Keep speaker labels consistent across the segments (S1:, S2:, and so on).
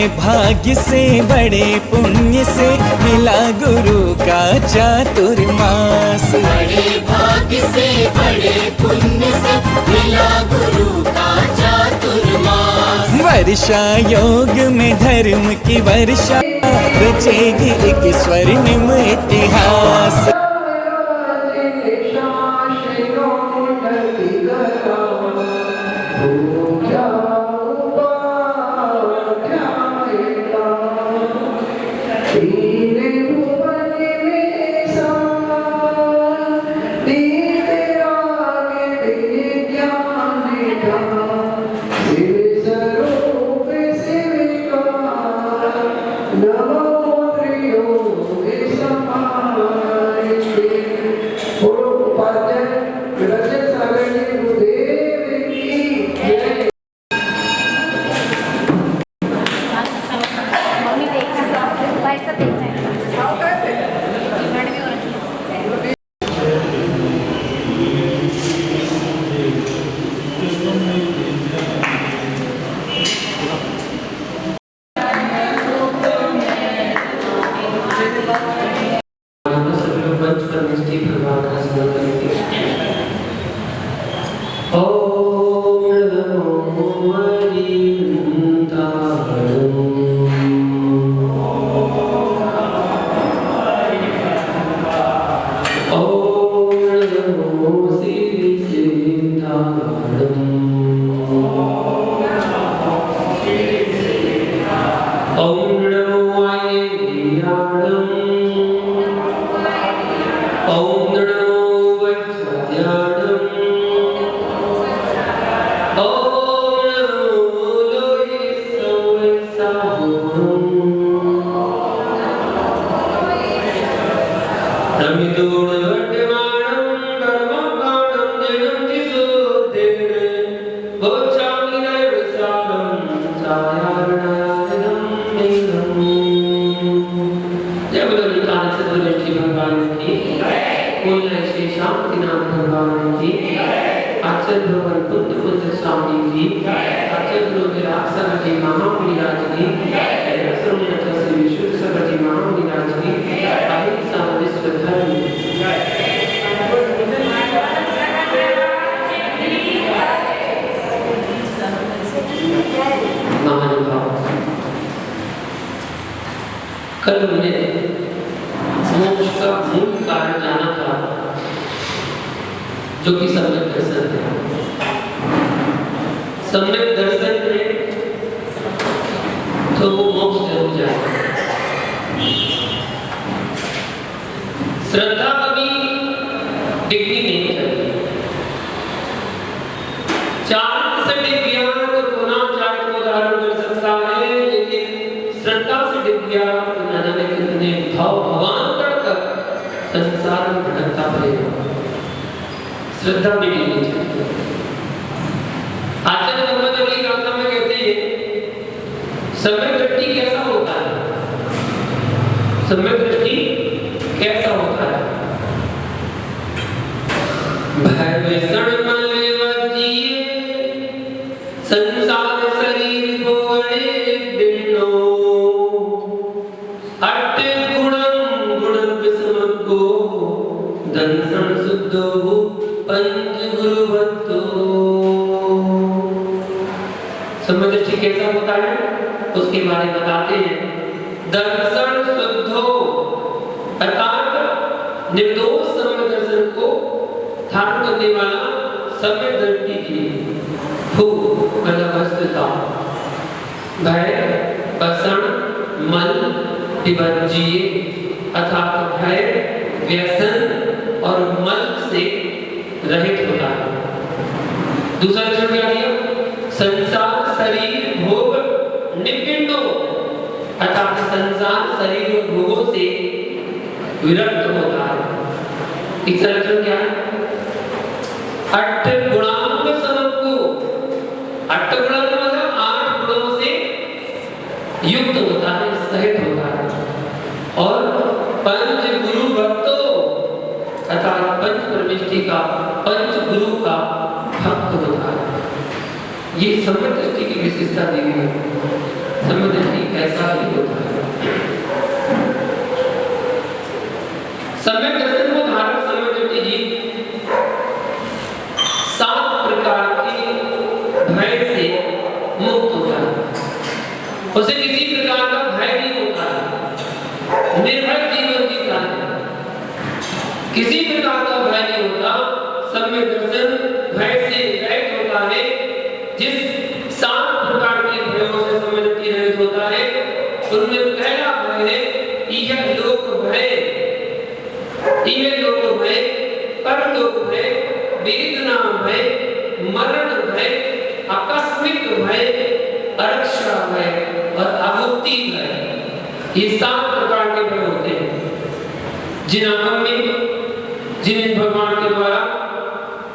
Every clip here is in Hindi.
S1: भाग्य से बड़े पुण्य से मिला गुरु का चातुर्मास।
S2: बड़े भाग्य से बड़े पुण्य से मिला गुरु का चातुर्मास।
S1: वर्षा योग में धर्म की वर्षा रचेगी एक स्वर्णिम इतिहास।
S3: कल हमने मोक्ष का मूल कारण जाना था, जो कि सम्यक दर्शन है। सम्यक दर्शन में तो वो मोक्ष जरूर जाएगा। श्रद्धा कभी डिग्री नहीं चाहिए। चार्ट से डिग्रियां तो पुनः चार्ट को धारण कर सकता है, लेकिन श्रद्धा से डिग्रियां तो न जाने कितने भाव भावांतर तक संसार में भटकता रहेगा। श्रद्धा भी नहीं चाहिए। आचार्य भगवत अगली गाथा में कहते हैं सम्यक दृष्टि कैसा होता है? सम्यक दृष्टि कैसा होता है? भय व्यसन मल वजिए संसार शरीर गोड़े दिनो अट गुणम गुण विस्मको दंसन शुद्धो पंच गुरु भक्तो। सम्यक दृष्टि कैसा होता है उसके बारे में बताते हैं। दर्शन शुद्धो अर्थात निर्दोष सम्यक दर्शन को धारण करने वाला सम्यक दृष्टि की अवस्था भय व्यसन मल विवर्जिए अर्थात भय व्यसन और मल से रहित होता है। दूसरा लक्षण क्या दिया? संसार शरीर भोग निपिंडो अर्थात संसार शरीर और भोगों से विरक्त होता है। तीसरा लक्षण क्या है? अट्ठ गुणांग समको अट्ठ गुण मतलब 8 गुणों से युक्त होता है, सहित होता है। और पंच गुरु भक्तो अर्थात पंच परमेष्ठि का पंच गुरु का भक्त होता है। ये सम्यक दृष्टि की विशेषता दी गई है। समय दृष्टि ऐसा ही होता है। सम्यक दर्शन को धारक समय दृष्टि जी 7 प्रकार के भय से मुक्त होता है। उसे किसी प्रकार का भय नहीं होता है, निर्भय जीवन जीता है, किसी प्रकार का भय नहीं होता। सम्यक दर्शन भय से रहित होता है। जिस 7 प्रकार के भयों से समय दृष्टि रहित होता है उनमें पहला भय है यह लोक भय, यह लोक भय, परलोक भय, वेदना भय, मरण भय, आकस्मिक भय, अरक्षा भय और अमुक्ति भय। ये 7 प्रकार के भय होते हैं जिन्हें भगवान के द्वारा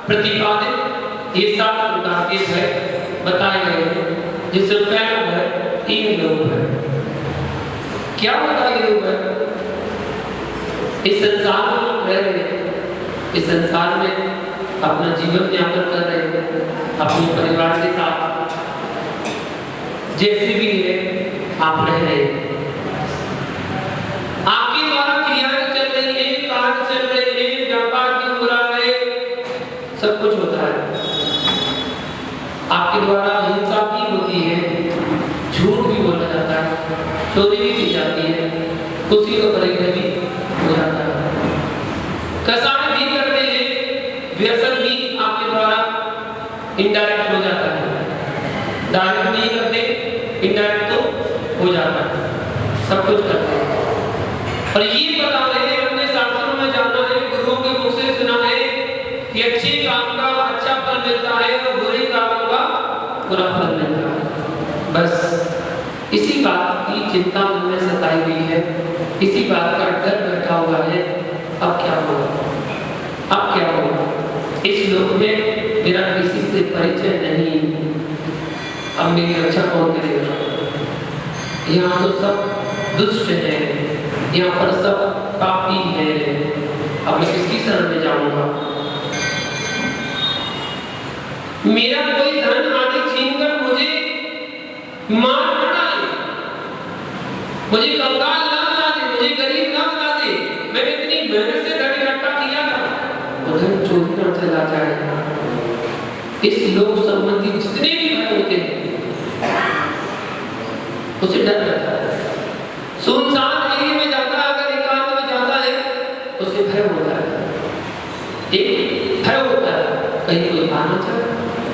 S3: प्रतिपादित ये 7 प्रकार के भय बताए गए हैं। जिसमें पहला भय ये लोक भय। क्या होता है ये लोक भय? इस संसार में हम रह रहे हैं, इस संसार में अपना जीवन यापन कर रहे हैं अपने परिवार के साथ, जैसे भी है आप रह रहे हैं। आपके द्वारा क्रियाएं चल रही है, कार्य चल रहे हैं, व्यापार भी हो रहा है, सब कुछ होता है। आपके द्वारा हिंसा भी होती है, झूठ भी बोला जाता है, चोरी भी की जाती है, खुशी को परिग्रह भी हो जाता है, कसाई भी करते हैं, व्यसन भी आपके द्वारा इनडायरेक्ट हो जाता है, डायरेक्ट नहीं करते इनडायरेक्ट तो हो जाता है, सब कुछ करते हैं। और ये पता है अपने शास्त्रों में जाना है, गुरुओं के मुख से सुना है कि अच्छे काम का अच्छा फल मिलता है और बुरे कामों का बुरा फल मिलता है। बस इसी बात की चिंता मन में सताई हुई है, इसी बात का डर बैठा हुआ है। अब क्या होगा, अब क्या होगा? इस लोक में मेरा किसी से परिचय नहीं, अब मेरी रक्षा कौन करेगा? यहाँ तो सब दुष्ट है, यहाँ पर सब पापी है, अब मैं किसकी शरण में जाऊंगा? मेरा कोई धन आदि छीनकर मुझे मार न डाले, मुझे कंगाल ना बना दे, मुझे गरीब ना बना दे। मैंने इतनी मेहनत से धन इकट्ठा किया था, वो धन चोरी ना चला जाए। इस लोक संबंधी जितने भी भय होते हैं उसे डर रहता है। सुनसान एरिया में जाता है, अगर एकांत में जाता है उसे भय होता है, एक भय होता है कहीं कोई आना चाहे,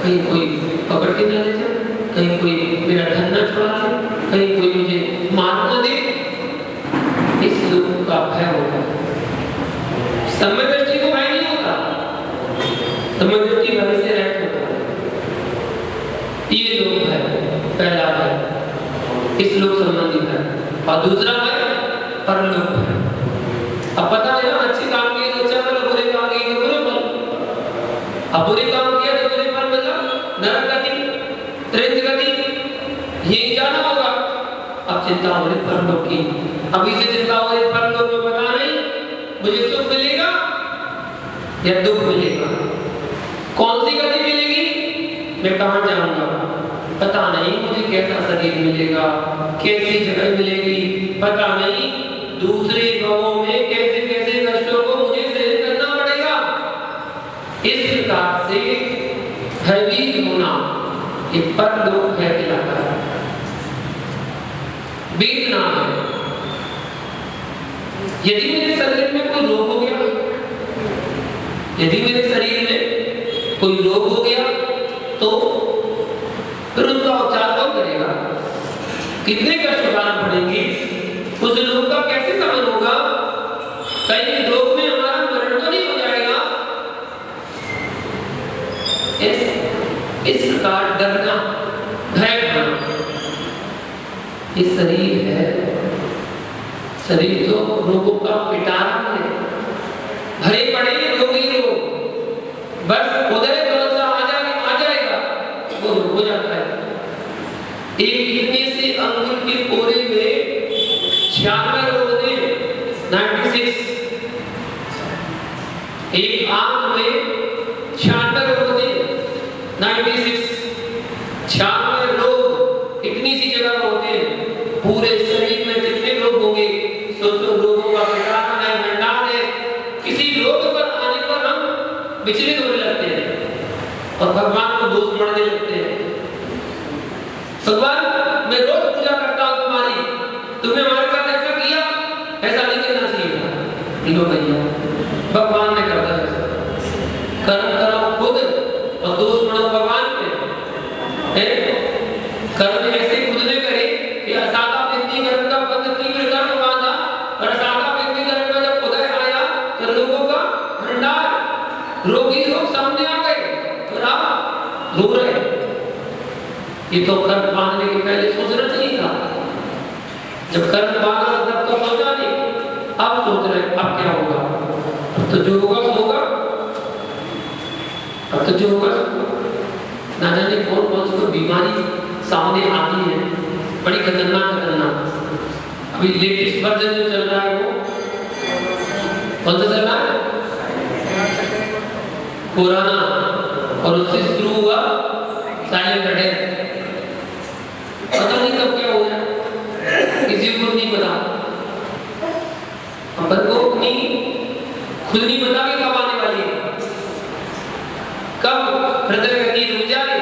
S3: कहीं कोई पकड़ के ना ले जाए, कहीं कोई मेरा धन न छुड़ा ले, कहीं कोई मुझे मार न दे। इस लोक का भय होता है। समय दृष्टि को भय नहीं होता, समय दृष्टि भय से रहित होता है। ये लोक है पहला भय, इस लोक संबंधी भय। और दूसरा भय परलोक भय। अब पता है ना, अच्छे काम किए तो अच्छा फल, बुरे काम किए तो बुरे फल। अब बुरे काम किया तो बुरे फल मतलब नरक गति, त्रेत गति, यही जाना होगा। अब चिंता हो रही परलोक की, अभी से चिंता हो रही परलोक में, पता नहीं मुझे सुख मिलेगा या दुख मिलेगा, कौन सी गति मिलेगी, मैं कहाँ जाऊंगा पता नहीं, मुझे कैसा शरीर मिलेगा, कैसी जगह मिलेगी पता नहीं, दूसरे गांवों में कैसे कैसे कष्टों को मुझे सहन करना पड़ेगा। इस प्रकार से भयभीत होना ये परलोक भय कहलाता है। वेदना है, यदि मेरे शरीर में कोई रोग हो गया, यदि मेरे शरीर में कोई रोग हो गया तो फिर उसका उपचार कौन करेगा? कितने कष्ट उठाना पड़ेंगे? उस रोग का कैसे समन होगा? कहीं रोग में हमारा मरण तो नहीं हो जाएगा? इस प्रकार डरना, भय खाना, ये शरीर है, शरीर तो रोगों का पिटारा है, भरे पड़े रोगी लोग, बस उधर थोड़ा सा आ जाएगा वो हो जाता है। एक इतने से अंगुल के पोरे में 96 रोग होते हैं, 96। एक आंख में 96 रोग होते हैं, 96। 96 रोग इतनी सी जगह होते हैं, सोचो रोगों का भंडार है। किसी रोग पर आने पर हम विचलित होने लगते हैं और भगवान को दोष मढ़ने लगते हैं। भगवान मैं रोज पूजा करता हूँ तुम्हारी, तुमने हमारे साथ ऐसा किया, ऐसा नहीं करना चाहिए था। लो भैया भगवान ने कर दिया, कर्म करो खुद और दोष मढ़ो भगवान पे। कर्म ऐसे खुद ने करे कि असाधा व्यक्ति कर्म का बंध तीव्र कर्म बांधा और असाधा व्यक्ति कर्म का जब उदय आया तो लोगों का भंडार, रोगी लोग सामने आ गए और आप रो रहे। ये तो कर्म बांधने के पहले सोचना चाहिए था। जब कर्म बांधा तब तो सोचा नहीं, अब सोच रहे अब क्या होगा। अब तो जो होगा सो होगा, अब तो जो होगा ना जाने कौन कौन सी बीमारी सामने आती है, बड़ी खतरनाक। अभी लेटेस्ट वर्जन जो चल रहा है वो कौन सा चल रहा है? कोरोना, और उससे शुरू हुआ साइलेंट अटैक। पता नहीं कब क्या हो जाए, किसी को नहीं पता। अपन को अपनी खुद नहीं पता कि कब आने वाली है, कब हृदय गति रुक जाए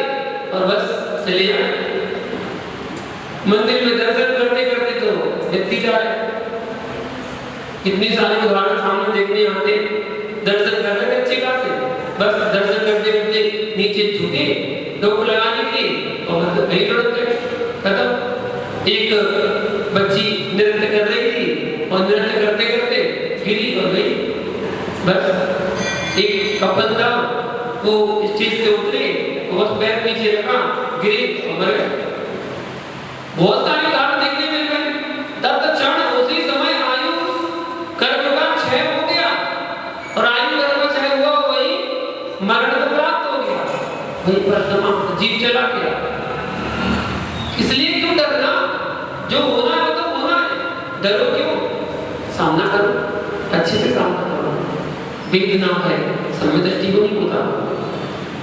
S3: और बस चले जाए। मंदिर में दर्शन करते करते तो व्यक्ति जाए। कितनी सारी उदाहरण सामने देखने आते, दर्शन कर रहे अच्छे खासे, बस दर्शन करते करते नीचे झुके डोक लगाने के और कहीं लुढ़क गए, खत्म। एक बच्ची नृत्य कर रही थी और नृत्य करते करते गिरी और गई, बस। एक कपल था वो स्टेज से उतरे, वो बस पैर नीचे रखा, गिरे और मर गए। बहुत सारे उदाहरण देखने मिल गए। तब तक क्षण उसी समय आयु कर्म का क्षय हो गया और आयु कर्म का क्षय हुआ, वही मरण को प्राप्त हो गया, वही पर समाप्त, जीव चला गया। इसलिए क्यों डरना? जो होना है तो होना है, डरो क्यों? सामना करो, अच्छे से सामना करो। वेद नाम है, सम्यक दृष्टि को नहीं होता।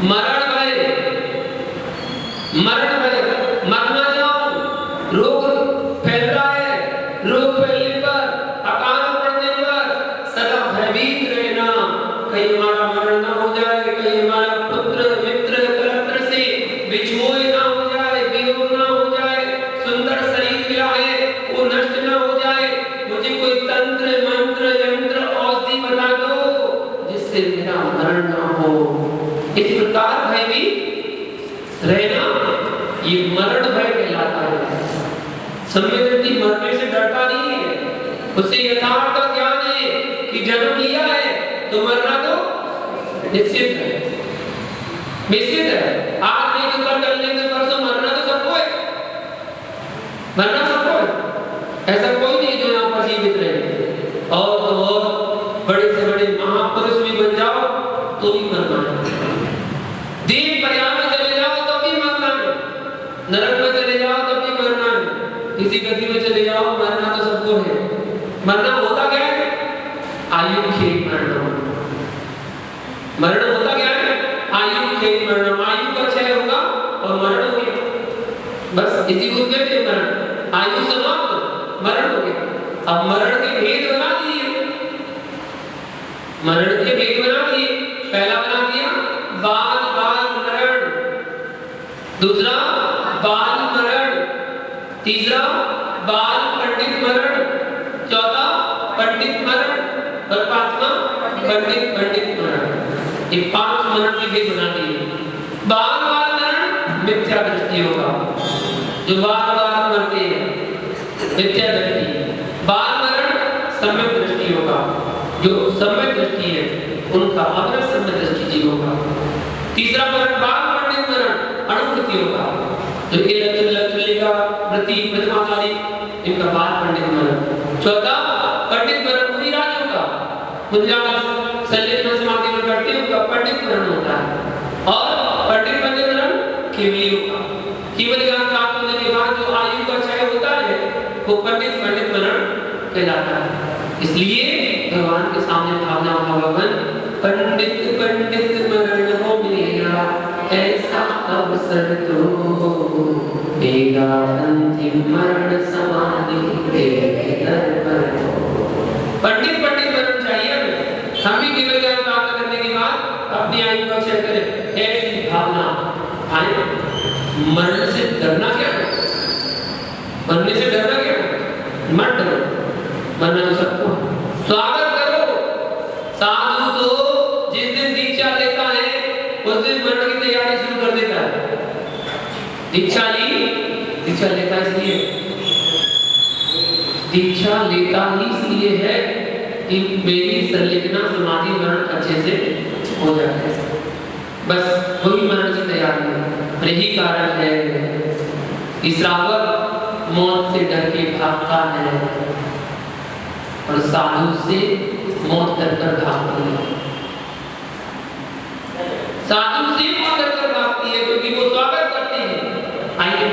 S3: मरण भय, मरण भय, मरना जाओ, रोग फैल रहा है, रोग फैलने पर, अकाल पड़ने पर सदा भयभीत रहना, कहीं हमारा मरण ना हो जाए, कहीं हमारा पुत्र मित्र कलत्र से विछोह ना हो जाए, वियोग ना हो जाए, सुंदर शरीर मिला है वो नष्ट ना हो जाए, मुझे कोई तंत्र मंत्र यंत्र औषधि बता दो जिससे मेरा मरण ना हो। इस प्रकार भयभीत रहना ये मरण भय कहलाता है। सम्यक दृष्टि मरने से डरता नहीं है, उसे यथार्थ का ज्ञान है कि जन्म लिया है तो मरना तो निश्चित है, निश्चित है। आज नहीं तो कल, कल नहीं तो परसों मरना तो सबको है, मरना सबको है। ऐसा कोई नहीं जो यहाँ पर जीवित रहे। और तो और बड़े से बड़े महापुरुष भी बन जाओ तो भी मरना है। दीन प्रयाण में चले जाओ तो भी मरना है, नरक में चले जाओ तो भी मरना है, किसी गति में चले जाओ मरना तो सबको है। मरना होता क्या है? आयु खेल मरणम। मरण होता क्या है? आयु खेल मरणम। आयु का क्षय होगा और मरण हो गया, बस इसी को कहते हैं मरण। आयु समाप्त, मरण हो गया। अब मरण के भेद बना दिए, मरण के भेद बना दिए। पहला बना दिया बाल बाल मरण, दूसरा बाल मरण, तीसरा बाल पंडित मरण, चौथा पंडित मरण और पांचवा पंडित पंडित मरण। ये 5 मरण के भेद बना दिए। बाल बाल मरण मिथ्या दृष्टि होगा, जो बाल बाल मरते हैं मिथ्या दृष्टि। बाल मरण सम्यक दृष्टि होगा, जो सम्यक दृष्टि है उनका अग्र सम्यक दृष्टि जीव होगा। तीसरा मरण बाल पंडित मरण अणुवृत्ति होगा, जो लचुल्लिका वृत्ति प्रतिमाकारी इनका बाल पंडित मरण। चौथा पंडित मरण मुनिराज होगा, मुनिराज शल्य में समाधि में करते हैं, उनका पंडित मरण होता है। और पंडित पंडित मरण केवली होगा, केवल ज्ञान प्राप्त होने के बाद जो आयु का क्षय होता है वो पंडित पंडित मरण कहलाता है। इसलिए भगवान के सामने भावना भगवान पंडित पंडित मरण हो मेरा, ऐसा अवसर दो मेरा अंतिम मरण समाधि तेरे दर पर हो। मरने से डरना क्या है? मरने से डरना क्या है? मत डरो, मरना तो सबको है। स्वागत करो। साधु तो जिस दिन दीक्षा लेता है उस दिन मरने की तैयारी शुरू कर देता है। दीक्षा लेता इसलिए, दीक्षा लेता ही इसलिए है कि मेरी संलिग्ना समाधि मरण अच्छे से हो जाए, बस वही मरण की तैयारी है। यही कारण है कि श्रावक मौत से डर के भागता है और साधु से मौत डर कर भागती है। साधु से मौत डर कर भागती है क्योंकि वो स्वागत करते हैं। आइए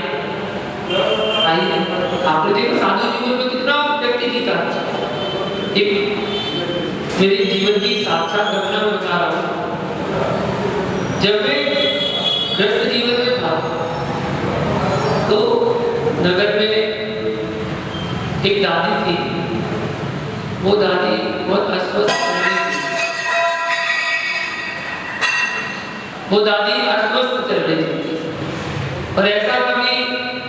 S3: आपने देखा साधु जीवन में कितना व्यक्ति जीता। एक मेरे जीवन की साक्षात घटना में बता रहा हूँ। जब मैं ग्रस्त जीवन में था तो नगर में एक दादी थी। वो दादी बहुत अस्वस्थ चल रही थी। वो दादी अस्वस्थ चल रही थी और ऐसा था कि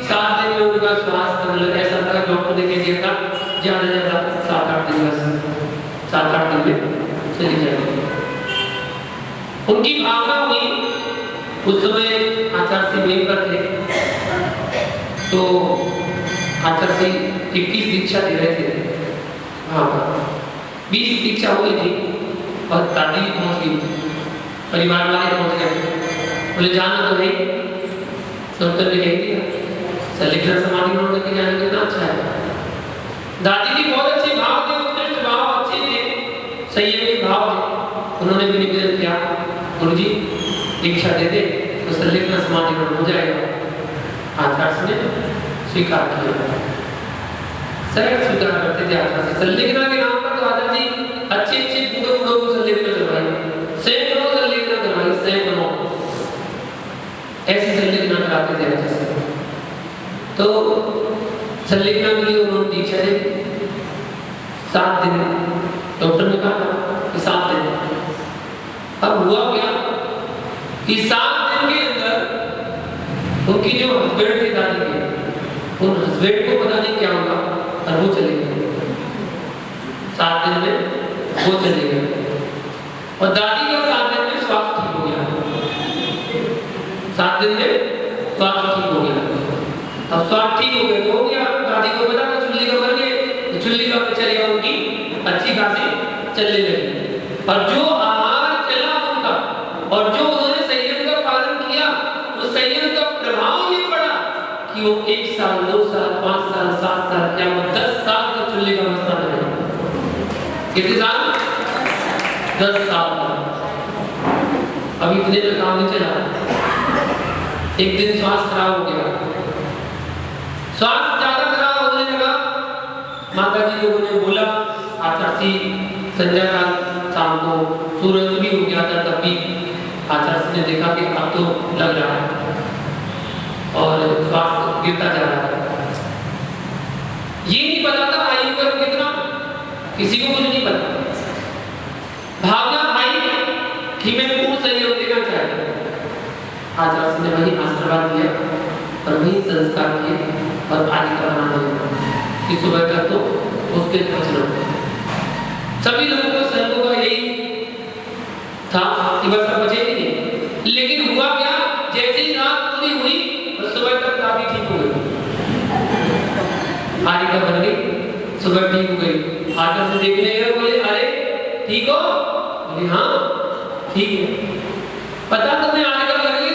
S3: 7 दिन में उनका स्वास्थ्य मतलब ऐसा था, डॉक्टर ने कह दिया था ज्यादा ज्यादा 7-8 दिन बस 7-8 दिन में चली जाएगी। उनकी भावना हुई। उस समय आचार्य सिंह वहीं पर थे तो आचार्य सिंह 21 दीक्षा दे रहे थे। हाँ 20 दीक्षा हुई थी और दादी भी पहुंच गई, परिवार वाले पहुंच गए। बोले जाना तो नहीं, डॉक्टर ने कह दिया संलिग्ना समाधि में करके जाने कितना अच्छा है। दादी की बहुत अच्छे भाव थे, उत्कृष्ट भाव अच्छे थे, संयम के भाव थे। उन्होंने भी निवेदन किया गुरुजी दीक्षा दे दे तो संलिग्ना समाधि में हो जाएगा। आचार्य ने स्वीकार किया, सहज स्वीकार करते थे आचार्य। संलिग्ना के नाम पर तो आचार्य जी अच्छे बूढ़ों को संलिग्ना करवाई, सैकड़ों संलिग्ना करवाई, सैकड़ों ऐसी संलिग्ना कराते थे आचार्य। तो संलिग्ना के लिए उन्होंने दीक्षा दी। 7 दिन डॉक्टर ने कहा कि 7 दिन। अब हुआ क्या कि 7 दिन के अंदर उनकी जो हस्बैंड थे दादी के, उन हस्बैंड को पता नहीं क्या हुआ और वो चले गए। 7 दिन में वो चले गए और दादी का 7 दिन में स्वास्थ्य ठीक हो गया। 7 दिन में स्वास्थ्य ठीक हो गया। अब स्वास्थ्य ठीक हो गया तो हो गया। दादी को पता था चुल्ली का मर गए, चुल्ली का चलेगा उनकी अच्छी खासी चलने लगी। और जो आहार चला उनका और जो उन्होंने संयम का पालन किया, उस संयम का प्रभाव ये पड़ा कि वो 1 साल 2 साल 5 साल 7 साल क्या 10 साल तक चुल्ली का मसला रहे। कितने साल? 10 साल। अब इतने में काम नहीं चला। एक दिन स्वास्थ्य खराब हो गया, स्वास्थ्य ज्यादा खराब होने लगा। माता जी लोगों ने बोला आचार्य संध्या काल शाम को सूरज भी हो गया था, तब भी आचार्य ने देखा कि अब तो लग रहा है और स्वास्थ्य गिरता जा रहा है। ये नहीं पता था आयु पर कितना, किसी को कुछ नहीं पता। भावना भाई कि मैं पूर्ण सहयोग देना चाहता हूँ। आचार्य ने वही आशीर्वाद दिया और वही संस्कार किए और आगे का बना दिया कि सुबह तक तो उसके बचना। सभी लोगों को संतों का यही था कि बस अब बचे ही नहीं। लेकिन हुआ क्या, जैसे ही रात पूरी हुई और सुबह तक दादी ठीक हो गई, आरिका बन गई, सुबह ठीक हो गई। आकर से देखने गए, बोले अरे ठीक हो? बोले हाँ ठीक है। पता तुम्हें आरिका बन गई,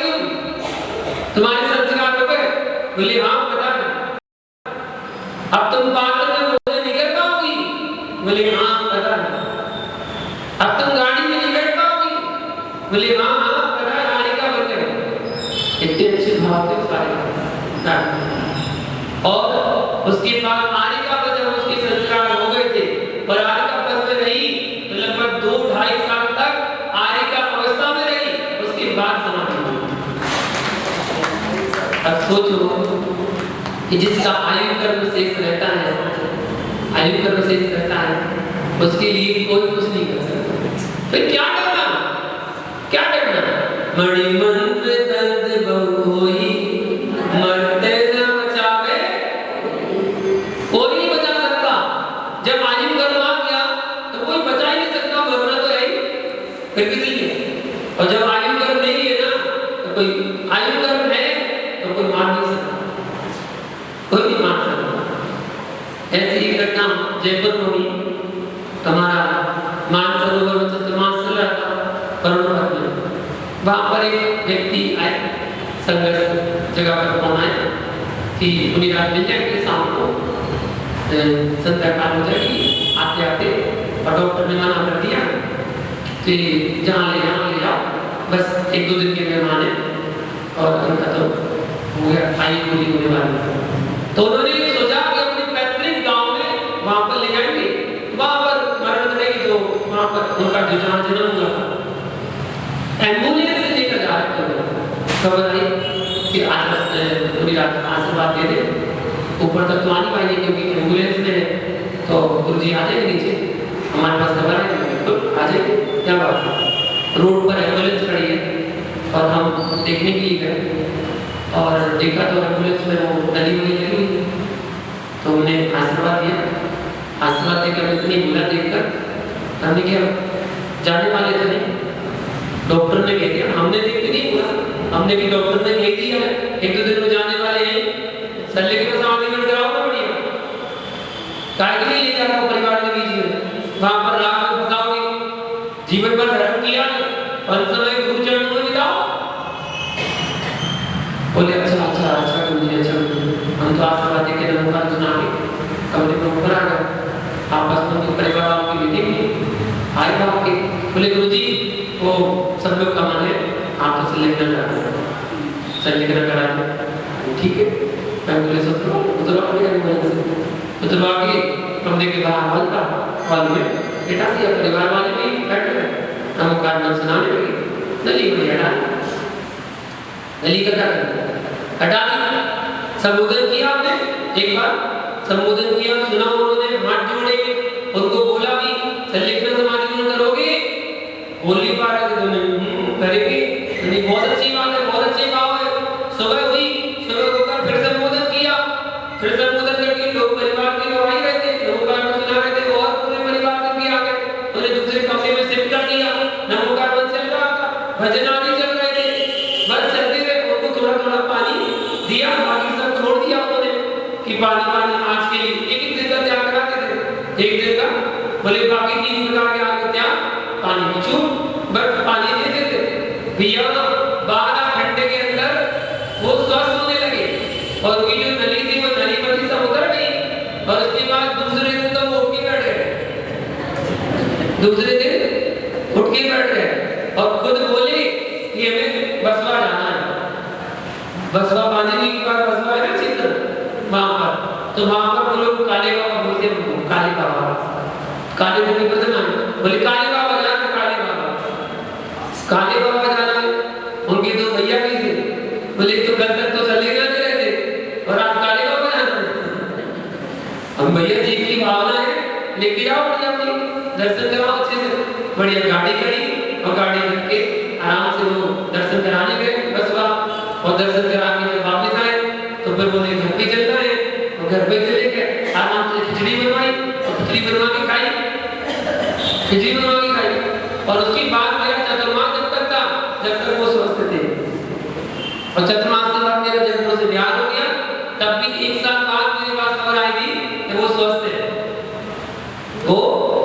S3: तुम्हारे संस्कार हो गए? बोले हाँ पता है। अब तुम पात्र में बोले निकल पाओगी? बोले हाँ पता है। अब तुम गाड़ी में निकल पाओगी? बोले हाँ पता है, आरिका बन गए। इतने अच्छे भाव थे सारे। और उसके बाद आरिका पर जब उसके संस्कार हो गए थे और आरिका पर में रही तो लगभग 2-2.5 साल तक आरिका अवस्था में रही। उसके बाद समाधि हुई। अब सोचो कि जिसका आयु कर्म शेष रहता है, आयु कर्म शेष रहता है, उसके लिए कोई कुछ नहीं कर सकता। फिर क्या करना? क्या करना? मणि मंत्र दर्द बहु होई जब आयु गर्भ आ गया तो कोई बचा ही नहीं सकता, मरना तो है ही फिर किसी ने। और जब आयु गर्भ नहीं है ना तो कोई आयु गर्भ है तो कोई मार नहीं सकता, कोई नहीं मार सकता। ऐसी ही घटना जयपुर में हुई। हमारा मानसरोवर में चतुर्मास चल रहा था करुणपथ में, वहां पर एक व्यक्ति आए, संघर्ष जगह पर फोन आए कि उन्हीं रात मिल जाएंगे शाम को, संध्या काल हो जाएगी आते आते, और डॉक्टर ने मना कर दिया कि जहाँ ले जाओ, बस 1-2 दिन के मेहमान है और उनका तो हो गया, आई पूरी होने वाली। तो उन्होंने सोचा कि अपने पैतृक गांव में वहां पर ले जाएंगे, वहां पर मरण रहेगी तो वहां पर उनका जन्म हुआ। एम्बुलेंस से लेकर जा रहे थे, खबर आई कि आज पूरी रात आशीर्वाद दे दे, ऊपर तक तो आनी पाएंगे क्योंकि एम्बुलेंस में है, तो गुरुजी आ जाएंगे नीचे, हमारे पास खबर है तो आ जाएंगे। क्या बात है, रोड पर एम्बुलेंस खड़ी है और हम देखने के लिए गए और देखा तो एम्बुलेंस में वो नदी में लगी हुई, तो हमने आशीर्वाद दिया। आशीर्वाद देकर इतनी बुला देखकर हमने क्या जाने वाले थे, डॉक्टर ने कह दिया, हमने देख के नहीं बोला, हमने भी डॉक्टर ने कह दिया 1-2 दिन में जाने वाले हैं, सल्ले के पास आगे बढ़ कराओ ना बढ़िया, काय के लिए ले जाता हूँ परिवार के बीच में, वहां पर रात में फंसाओगे, जीवन भर धर्म किया और समय गुरु चरणों में बिताओ। बोले अच्छा गुरुजी, अच्छा हम तो आशीर्वाद देके नमस्कार सुना के कमरे में ऊपर आ गए, आपस में तो परिवार वालों की मीटिंग हुई, आए बाप के बोले गुरुजी वो सब लोग कमान है, आप तो सल्लेखन करा दो, ठीक है। मैं बोले उतरवा के कमरे के बाहर हॉल में बैठा दिया, परिवार वाले भी बैठे हुए, नमस्कार नाम सुनाने लगे, नली को हटा नली का हटा संबोधन किया आपने, एक बार संबोधन किया, सुना उन्होंने, हाथ जोड़े, उनको बोला भी सल्लेखन समाधि में करोगे, बोल नहीं पा रहे थे तुमने, करेंगे, नहीं बहुत अच्छी बात है, बहुत अच्छी भाव है। सुबह हुई, सुबह होकर फिर संबोधन किया, फिर संबोधन करके लोग परिवार के लोग आ ही रहे थे, नमोकार में सुना रहे थे, और पूरे परिवार के भी आ गए, उन्हें दूसरे कमरे में शिफ्ट कर दिया, नमोकार में चल रहा था, भजन आदि चल रहे थे, बस चलते रहे, उनको थोड़ा पानी दिया, बाकी सब छोड़ दिया उन्होंने कि पानी आज के लिए 1-1 दिन का त्याग कराते थे, 1 दिन का, बोले बाकी 3 प्रकार के आगे त्याग पानी पीछू, बस पानी दे देते भैया, 12 घंटे के अंदर वो स्वस्थ होने लगे और उनकी जो नली थी वो नली बनी सब उतर गई, और उसके बाद दूसरे दिन तो वो उठ के बैठ गए, दूसरे दिन उठ के बैठ गए और खुद बोले कि हमें बसवा जाना है, बसवा बांधने के बाद बसवा है ना चित्र वहां पर, तो वहां पर वो लोग काले बाबा बोलते हैं, काले बाबा, काले मुनि बदना, बोले काले बाबा जाना, काले बाबा जाना है, उनके 2 भैया भी थे, बोले तो कल तक तो सल्लेखन दे रहे थे और आज काले बाबा जाना है, हम भैया जी की भावना है, लेके जाओ बढ़िया अपनी दर्शन कराओ अच्छे से, बढ़िया गाड़ी करी और गाड़ी करके आराम से वो दर्शन कराने गए बसवा, और दर्शन करा के जब वापस आए तो फिर बोले घर पे चलना है, और घर पे चले गए, आराम से खिचड़ी बनवाई और खिचड़ी बनवा के खाई, खिचड़ी बनवा के खाई, और उसके बाद मेरा चतुर्मास जब तक था, जब तक वो स्वस्थ थे, और चतुर्मास के बाद मेरा जन्म से ब्याह हो गया, तब भी 1 साल बाद मेरे पास खबर आई थी कि वो स्वस्थ है, वो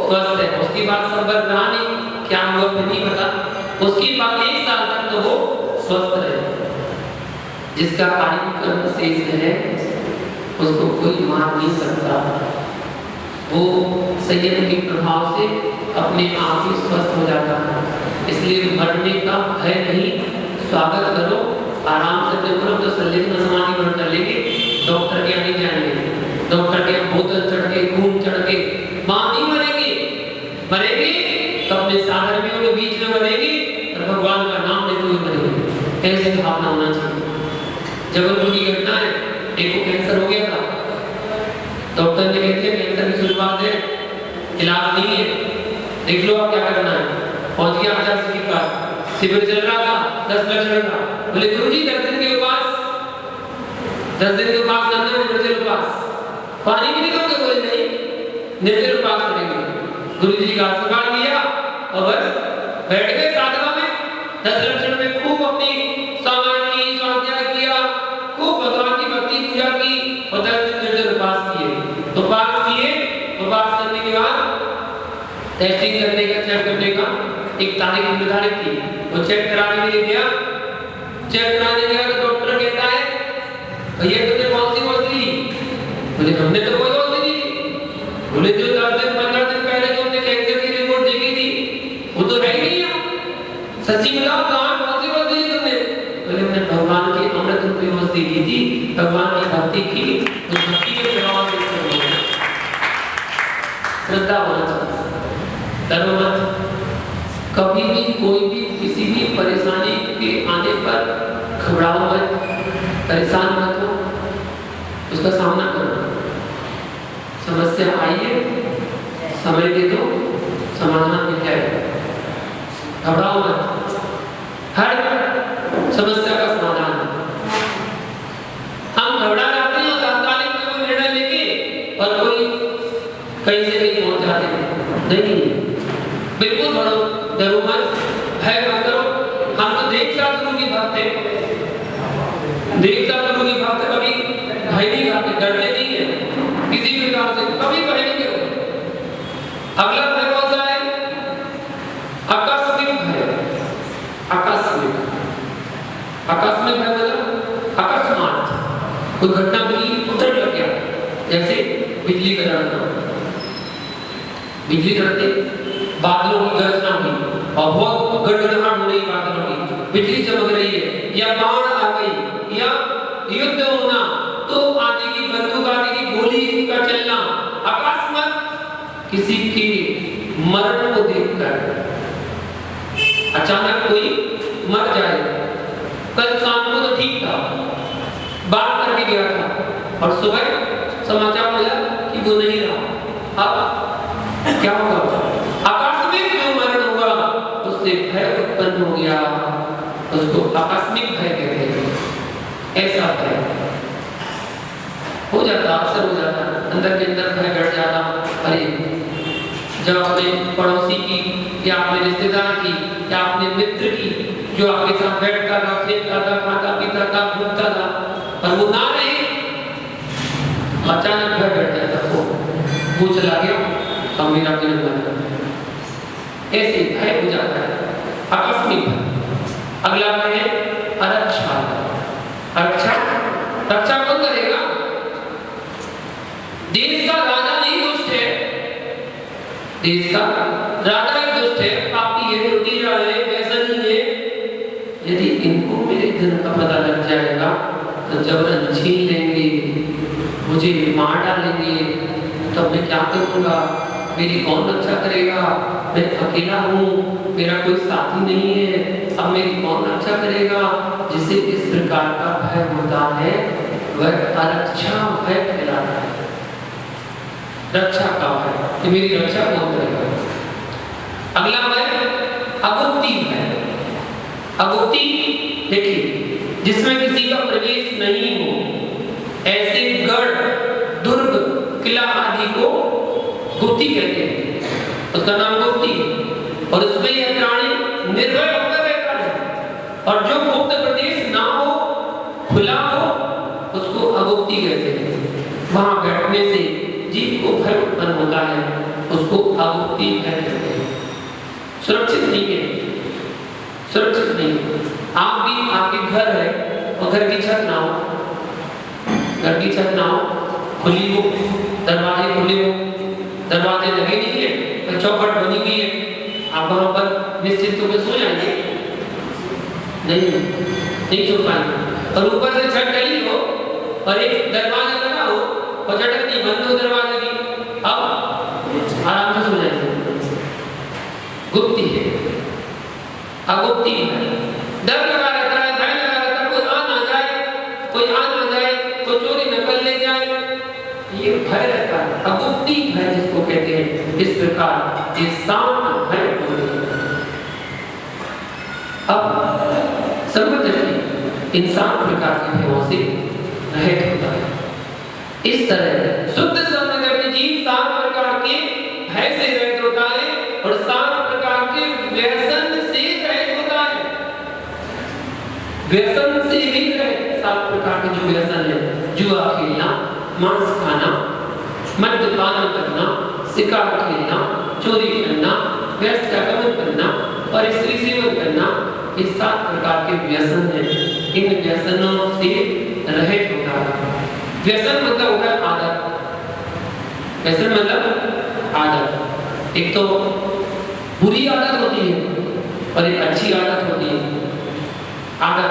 S3: स्वस्थ है। उसके बाद संपर्क रहा नहीं, क्या हुआ मुझे नहीं पता, उसके बाद 1 साल तक तो वो स्वस्थ रहे। जिसका आयु कर्म शेष है उसको कोई मार नहीं सकता, वो संयम के प्रभाव से अपने आप ही स्वस्थ हो जाता है। इसलिए मरने का भय नहीं, स्वागत करो, आराम से करो, तो सल्लेखन समाधि में कर लेंगे, डॉक्टर के यहाँ नहीं जाएंगे, डॉक्टर के यहाँ बोतल चढ़ के खून चढ़ के मां नहीं मरेगी, मरेगी तो अपने साधर्मियों के बीच में मरेगी और भगवान का नाम लेते हुए मरेगी। ऐसी भावना होना चाहिए। जबलपुर की घटना है, एक को कैंसर हो गया था, डॉक्टर ने कहते हैं कैंसर की शुरुआत है, इलाज नहीं है, देख लो आप क्या करना है। पहुंच गया आचार्य के पास, शिविर चल रहा था, 10 लक्षण था, बोले गुरुजी 10 दिन के उपास, 10 दिन के उपास करना है, निर्जल उपास, पानी भी नहीं दोगे? बोले नहीं, निर्जल उपास करेंगे। गुरु जी का आशीर्वाद लिया और बस बैठ गए साधना में। 10 लक्षण में खूब अपनी सामान की स्वाध्याय किया, खूब भगवान की भक्ति पूजा की और 10 दिन निर्जल उपास किए। उपास करने के बाद टेस्टिंग करने का, चेक करने का एक तारीख निर्धारित की। वो चेक कराने के लिए गया। चेक कराने गया तो डॉक्टर कहता है भैया तुमने कौन सी ली? बोले हमने तो कोई दवाई नहीं ली। बोले जो 10 दिन 15 दिन पहले जो हमने कैंसर की रिपोर्ट देखी थी वो तो रह गई है। सच्ची बताओ कहाँ कौन सी औषधि ली तुमने? बोले हमने भगवान की अमृत रूपी औषधि ली थी, भगवान की भक्ति की, उस भक्ति के प्रभाव से श्रद्धा होना चाहिए। डरो मत, कभी भी कोई भी किसी भी परेशानी के आने पर घबराओ मत, परेशान मत हो, उसका सामना करो। समस्या आई है, समय दे दो, समाधान मिल जाएगा। घबराओ मत, हर समस्या का समाधान है। हम घबरा जाते हैं और तात्कालिक में कोई निर्णय लेके और कोई कहीं से कहीं पहुंच जाते हैं। नहीं, बिल्कुल डरो मत, भय मत करो। हम तो देख गुरु की भक्त है, देख गुरु की भक्त, कभी भय नहीं खाते, डरते नहीं है किसी प्रकार से, कभी भय नहीं करो। अगला भय कौन सा है? आकस्मिक भय। आकस्मिक भय मतलब अकस्मात कोई घटना हुई, उतर लग गया, जैसे बिजली का कड़कना, बिजली कड़कते, बादलों की गर्जना हुई और बहुत गड़गड़ाहट हो रही बादलों की, बिजली चमक रही है, या बाढ़ आ गई, या युद्ध होना, तो आने की बंदूक, आने की गोली का चलना, अकस्मात किसी के मरण को देखकर अचानक कोई मर जाए। कल शाम को तो ठीक था, बात करके गया था और सुबह समाचार मिला कि वो नहीं रहा। अब क्या होगा? आकस्मिक जो मरण हुआ उससे भय उत्पन्न हो गया, उसको आकस्मिक भय कहते हैं। ऐसा भय हो जाता, अक्सर हो जाता, अंदर के अंदर भय बैठ जाता। अरे जब अपने पड़ोसी की या अपने रिश्तेदार की या अपने मित्र की, जो आपके साथ बैठता था, खेलता था, खाता पीता था, घूमता था, और वो ना रहे, अचानक भय बैठ जाता, वो चला गया तो मेरा जीवन बना। ऐसे भय हो जाता है, आकस्मिक भय। अगला भय है अरक्षा। रक्षा कौन करेगा? देश का राजा नहीं दुष्ट है, देश का राजा ही दुष्ट है, पापी है, लुटेरा है, व्यसनी है। यदि इनको मेरे धन का पता लग जाएगा तो जबरन छीन लेंगे, मुझे मार डालेंगे, तब मैं क्या करूंगा? मेरी कौन रक्षा करेगा? मैं अकेला हूँ, मेरा कोई साथी नहीं है, अब मेरी कौन रक्षा करेगा? जिसे इस प्रकार का भय होता है वह अरक्षा भय कहलाता है। रक्षा का भय, कि मेरी रक्षा कौन करेगा? अगला भय अगुप्ती भय। अगुप्ती देखिए, जिसमें किसी का प्रवेश नहीं हो, ऐसे गढ़, दुर्ग, किला आदि को गुप्ती कहते हैं, उसका नाम गुप्ती। और उसमें यह प्राणी निर्भय होकर रहता है, और जो गुप्त प्रदेश ना हो, खुला हो, उसको अगुप्ती कहते हैं। वहां बैठने से जीव को भय उत्पन्न होता है, उसको अगुप्ती भय कहते हैं। सुरक्षित नहीं है, सुरक्षित नहीं। आप भी, आपके घर है और घर की छत ना हो, घर की छत ना हो, खुली हो, दरवाजे खुले हो, दरवाजे लगे नहीं है, तो चौखट बनी हुई है, आप वहां पर निश्चित रूप से सो जाएंगे? नहीं सो पाएंगे। और ऊपर से छत डली हो और एक दरवाजा लगा हो और झटक नहीं बंद हो दरवाजे की, अब आराम से सो जाएंगे। गुप्ती है, अगुप्ती है। डर लगा रहता है, भय लगा रहता है, कोई आ ना जाए, कोई चोरी न कर ले जाए, ये भय रहता है। अगुप्ती भय जिसको कहते हैं, इस प्रकार ये शांत भय होते हैं। अब समझ रखिए, इंसान प्रकार के भयों से रहित होता है। इस तरह शुद्ध संत जीव 7 प्रकार के व्यसन से रहित होता है। व्यसन से ही रहित 7 प्रकार के जो व्यसन है, जुआ खेलना, मांस खाना, मद्यपान करना, शिकार खेलना, चोरी करना, वेश्यागमन करना और स्त्री सेवन करना, ये 7 प्रकार के व्यसन हैं। इन व्यसनों से रहित होता है। व्यसन मतलब होता है आदत। व्यसन मतलब आदत। एक तो बुरी आदत होती है और एक अच्छी आदत होती है। आदत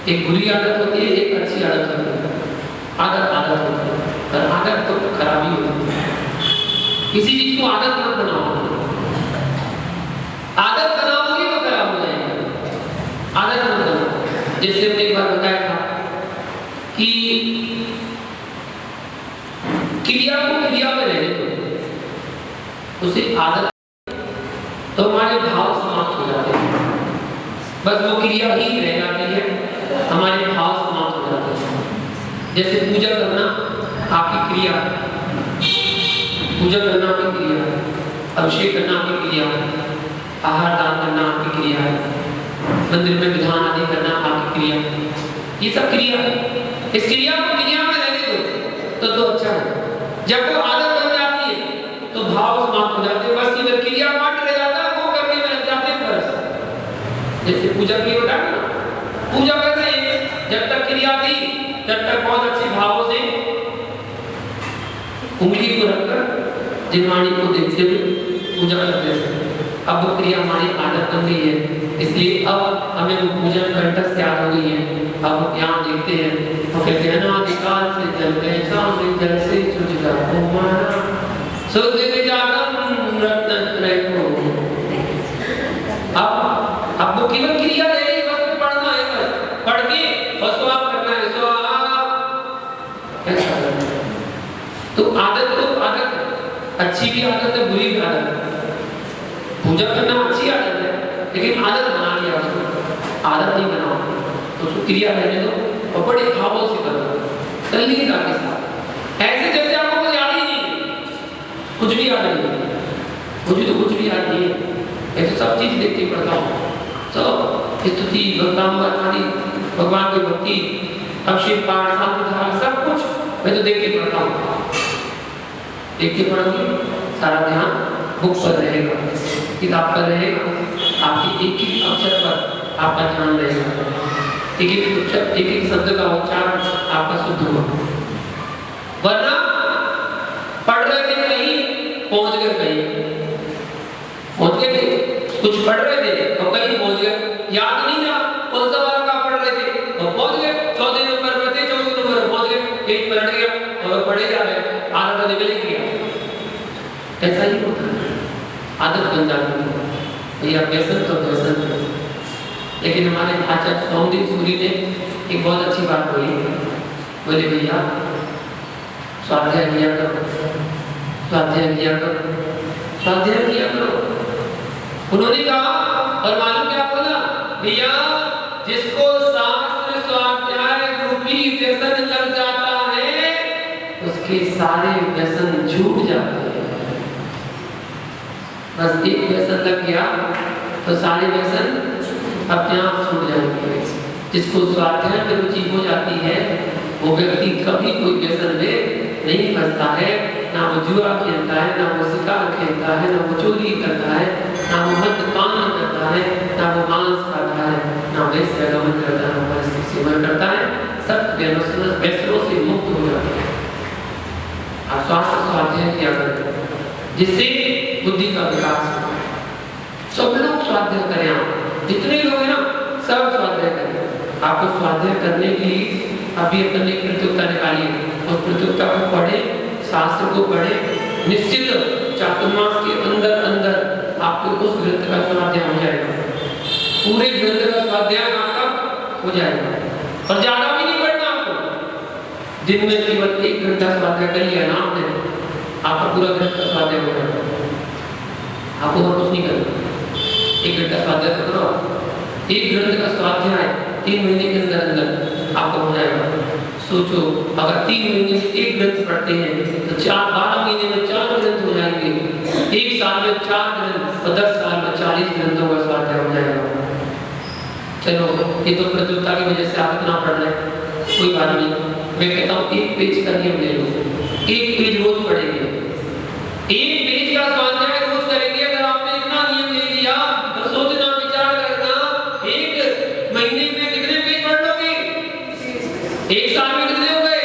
S3: एक बुरी आदत होती है, एक अच्छी आदत होती है। आदत होती है और आदत तो खराबी होती है। किसी चीज को आदत मत बनाओ। आदत बनाओगे तो खराब हो जाएगी। आदत मत बनाओ। जैसे हमने एक बार बताया था कि क्रिया को क्रिया में रहने दो, उसे आदत तो हमारे भाव समाप्त हो जाते हैं। बस वो क्रिया ही रह जाती है, हमारे भाव समाप्त हो जाते हैं। जैसे पूजा करना आपकी क्रिया, पूजा करना आपकी क्रिया, अभिषेक करना आपकी क्रिया, आहार दान करना आपकी क्रिया है, मंदिर में विधान आदि करना आपकी क्रिया, ये सब क्रिया है। इस क्रिया को क्रिया में रहने दो तो अच्छा है। जब वो आदत बन जाती है तो भाव समाप्त हो जाते हैं। बस इधर क्रिया पाठ रह जाता है, वो करने में लग जाते हैं बस। जैसे पूजा की होता है ना, पूजा कर रहे हैं, जब तक क्रिया थी तब तक बहुत अच्छे भावों से उंगली को रखकर जिनवाणी को देखते हुए पूजा करते थे। अब वो क्रिया हमारी आदत बन गई है, इसलिए अब हमें वो पूजन कंठस्थ याद हो गई है। अब यहाँ देखते हैं तो कहते हैं ना, अधिकार से जल गए सामने जल से सुझा को माना सुदिन जागम रत्न त्रय को। अब वो केवल क्रिया रह गई, बस पढ़ना है, बस पढ़ के और स्वाप करना है, स्वाप ऐसा करना है। तो आदत अच्छी भी आदत है, बुरी भी आदत है। पूजा करना अच्छी आदत है, लेकिन आदत बना लिया उसको। आदत नहीं बनाओ तो उसको क्रिया रहने दो और बड़े भावों से करो, तल्लीनता के साथ, ऐसे जैसे आपको कुछ याद ही नहीं, कुछ भी याद नहीं है। मुझे तो कुछ भी याद नहीं है, मैं तो सब चीज देख के पढ़ता हूँ। सब स्तुति, भक्तांबर आदि, भगवान की भक्ति, अभिषेक पाठ, शांति धारा, सब कुछ मैं तो देख के पढ़ता हूँ। देख के पढ़ोगे, सारा ध्यान बुक पर रहेगा, किताब पर रहेगा, आपकी एक एक अक्षर पर आपका ध्यान रहेगा, एक एक शब्द का उच्चारण आपका शुद्ध होगा। वरना पढ़ रहे थे कहीं, पहुंच गए कहीं, पहुंच गए थे, कुछ पढ़ रहे थे और कहीं पहुंच गए, याद नहीं था कौन सा वाला का पढ़ रहे थे और पहुंच गए, 14 नंबर पर थे, 14 नंबर पर पहुंच गए, पेज पलट गया और पढ़े जा रहे, आधा तो निकल गया। ऐसा ही होता है, आदत बन जाती है, भैया व्यसन तो व्यसन है। लेकिन हमारे आचार्य सोमदेव सूरी ने एक बहुत अच्छी बात बोली, बोले भैया स्वाध्याय किया करो, स्वाध्याय किया करो, स्वाध्याय किया करो। उन्होंने कहा और मालूम क्या बोला, भैया जिसको शास्त्र स्वाध्याय रूपी व्यसन लग जाता है उसके सारे व्यसन छूट जाते हैं। बस एक व्यसन लग गया तो सारे व्यसन अपने आप छूट जाएंगे। जिसको स्वाध्याय में रुचि हो जाती है वो व्यक्ति कभी कोई व्यसन में नहीं फंसता है, ना वो जुआ खेलता है, ना वो शिकार खेलता है, ना वो चोरी करता है, ना वो मद्यपान करता है, ना वो मांस खाता है, ना वेश्यागमन करता है, ना स्त्री सेवन करता है। सब व्यसनों से मुक्त हो जाते हैं। आप स्वाध्याय किया करें जिससे बुद्धि का विकास हो। सब लोग स्वाध्याय करें, आप जितने लोग हैं ना सब स्वाध्याय करें। आपको स्वाध्याय करने के लिए अभी अपनी प्रतियोगिता निकालिए, उस प्रतियोगिता को पढ़े, शास्त्र को पढ़े, निश्चित चातुर्मास के अंदर अंदर आपको उस ग्रंथ का स्वाध्याय हो जाएगा, पूरे ग्रंथ का स्वाध्याय आपका हो जाएगा। और ज्यादा भी नहीं पढ़ना आपको, दिन में केवल 1 घंटा स्वाध्याय कर लिया ना आपने, आपका पूरा ग्रंथ का स्वाध्याय हो जाएगा। आपको और कुछ नहीं करना, 1 घंटा स्वाध्याय करो, 1 ग्रंथ का स्वाध्याय 3 महीने के अंदर अंदर आपको हो जाएगा। सोचो अगर 3 महीने में 1 ग्रंथ पढ़ते हैं तो 12 महीने में 4 ग्रंथ हो जाएंगे, 1 साल में 4 ग्रंथ, चलो ये तो प्रतियोगिता की वजह से आप इतना पढ़ रहे हैं, कोई बात नहीं। मैं कहता हूँ एक पेज का नियम ले लो, एक पेज रोज पढ़ेंगे, एक पेज का स्वाध्याय रोज करेंगे। अगर आपने इतना नियम ले लिया तो सोचना विचार करना, एक महीने में कितने पेज पढ़ लोगे, एक साल में कितने हो गए,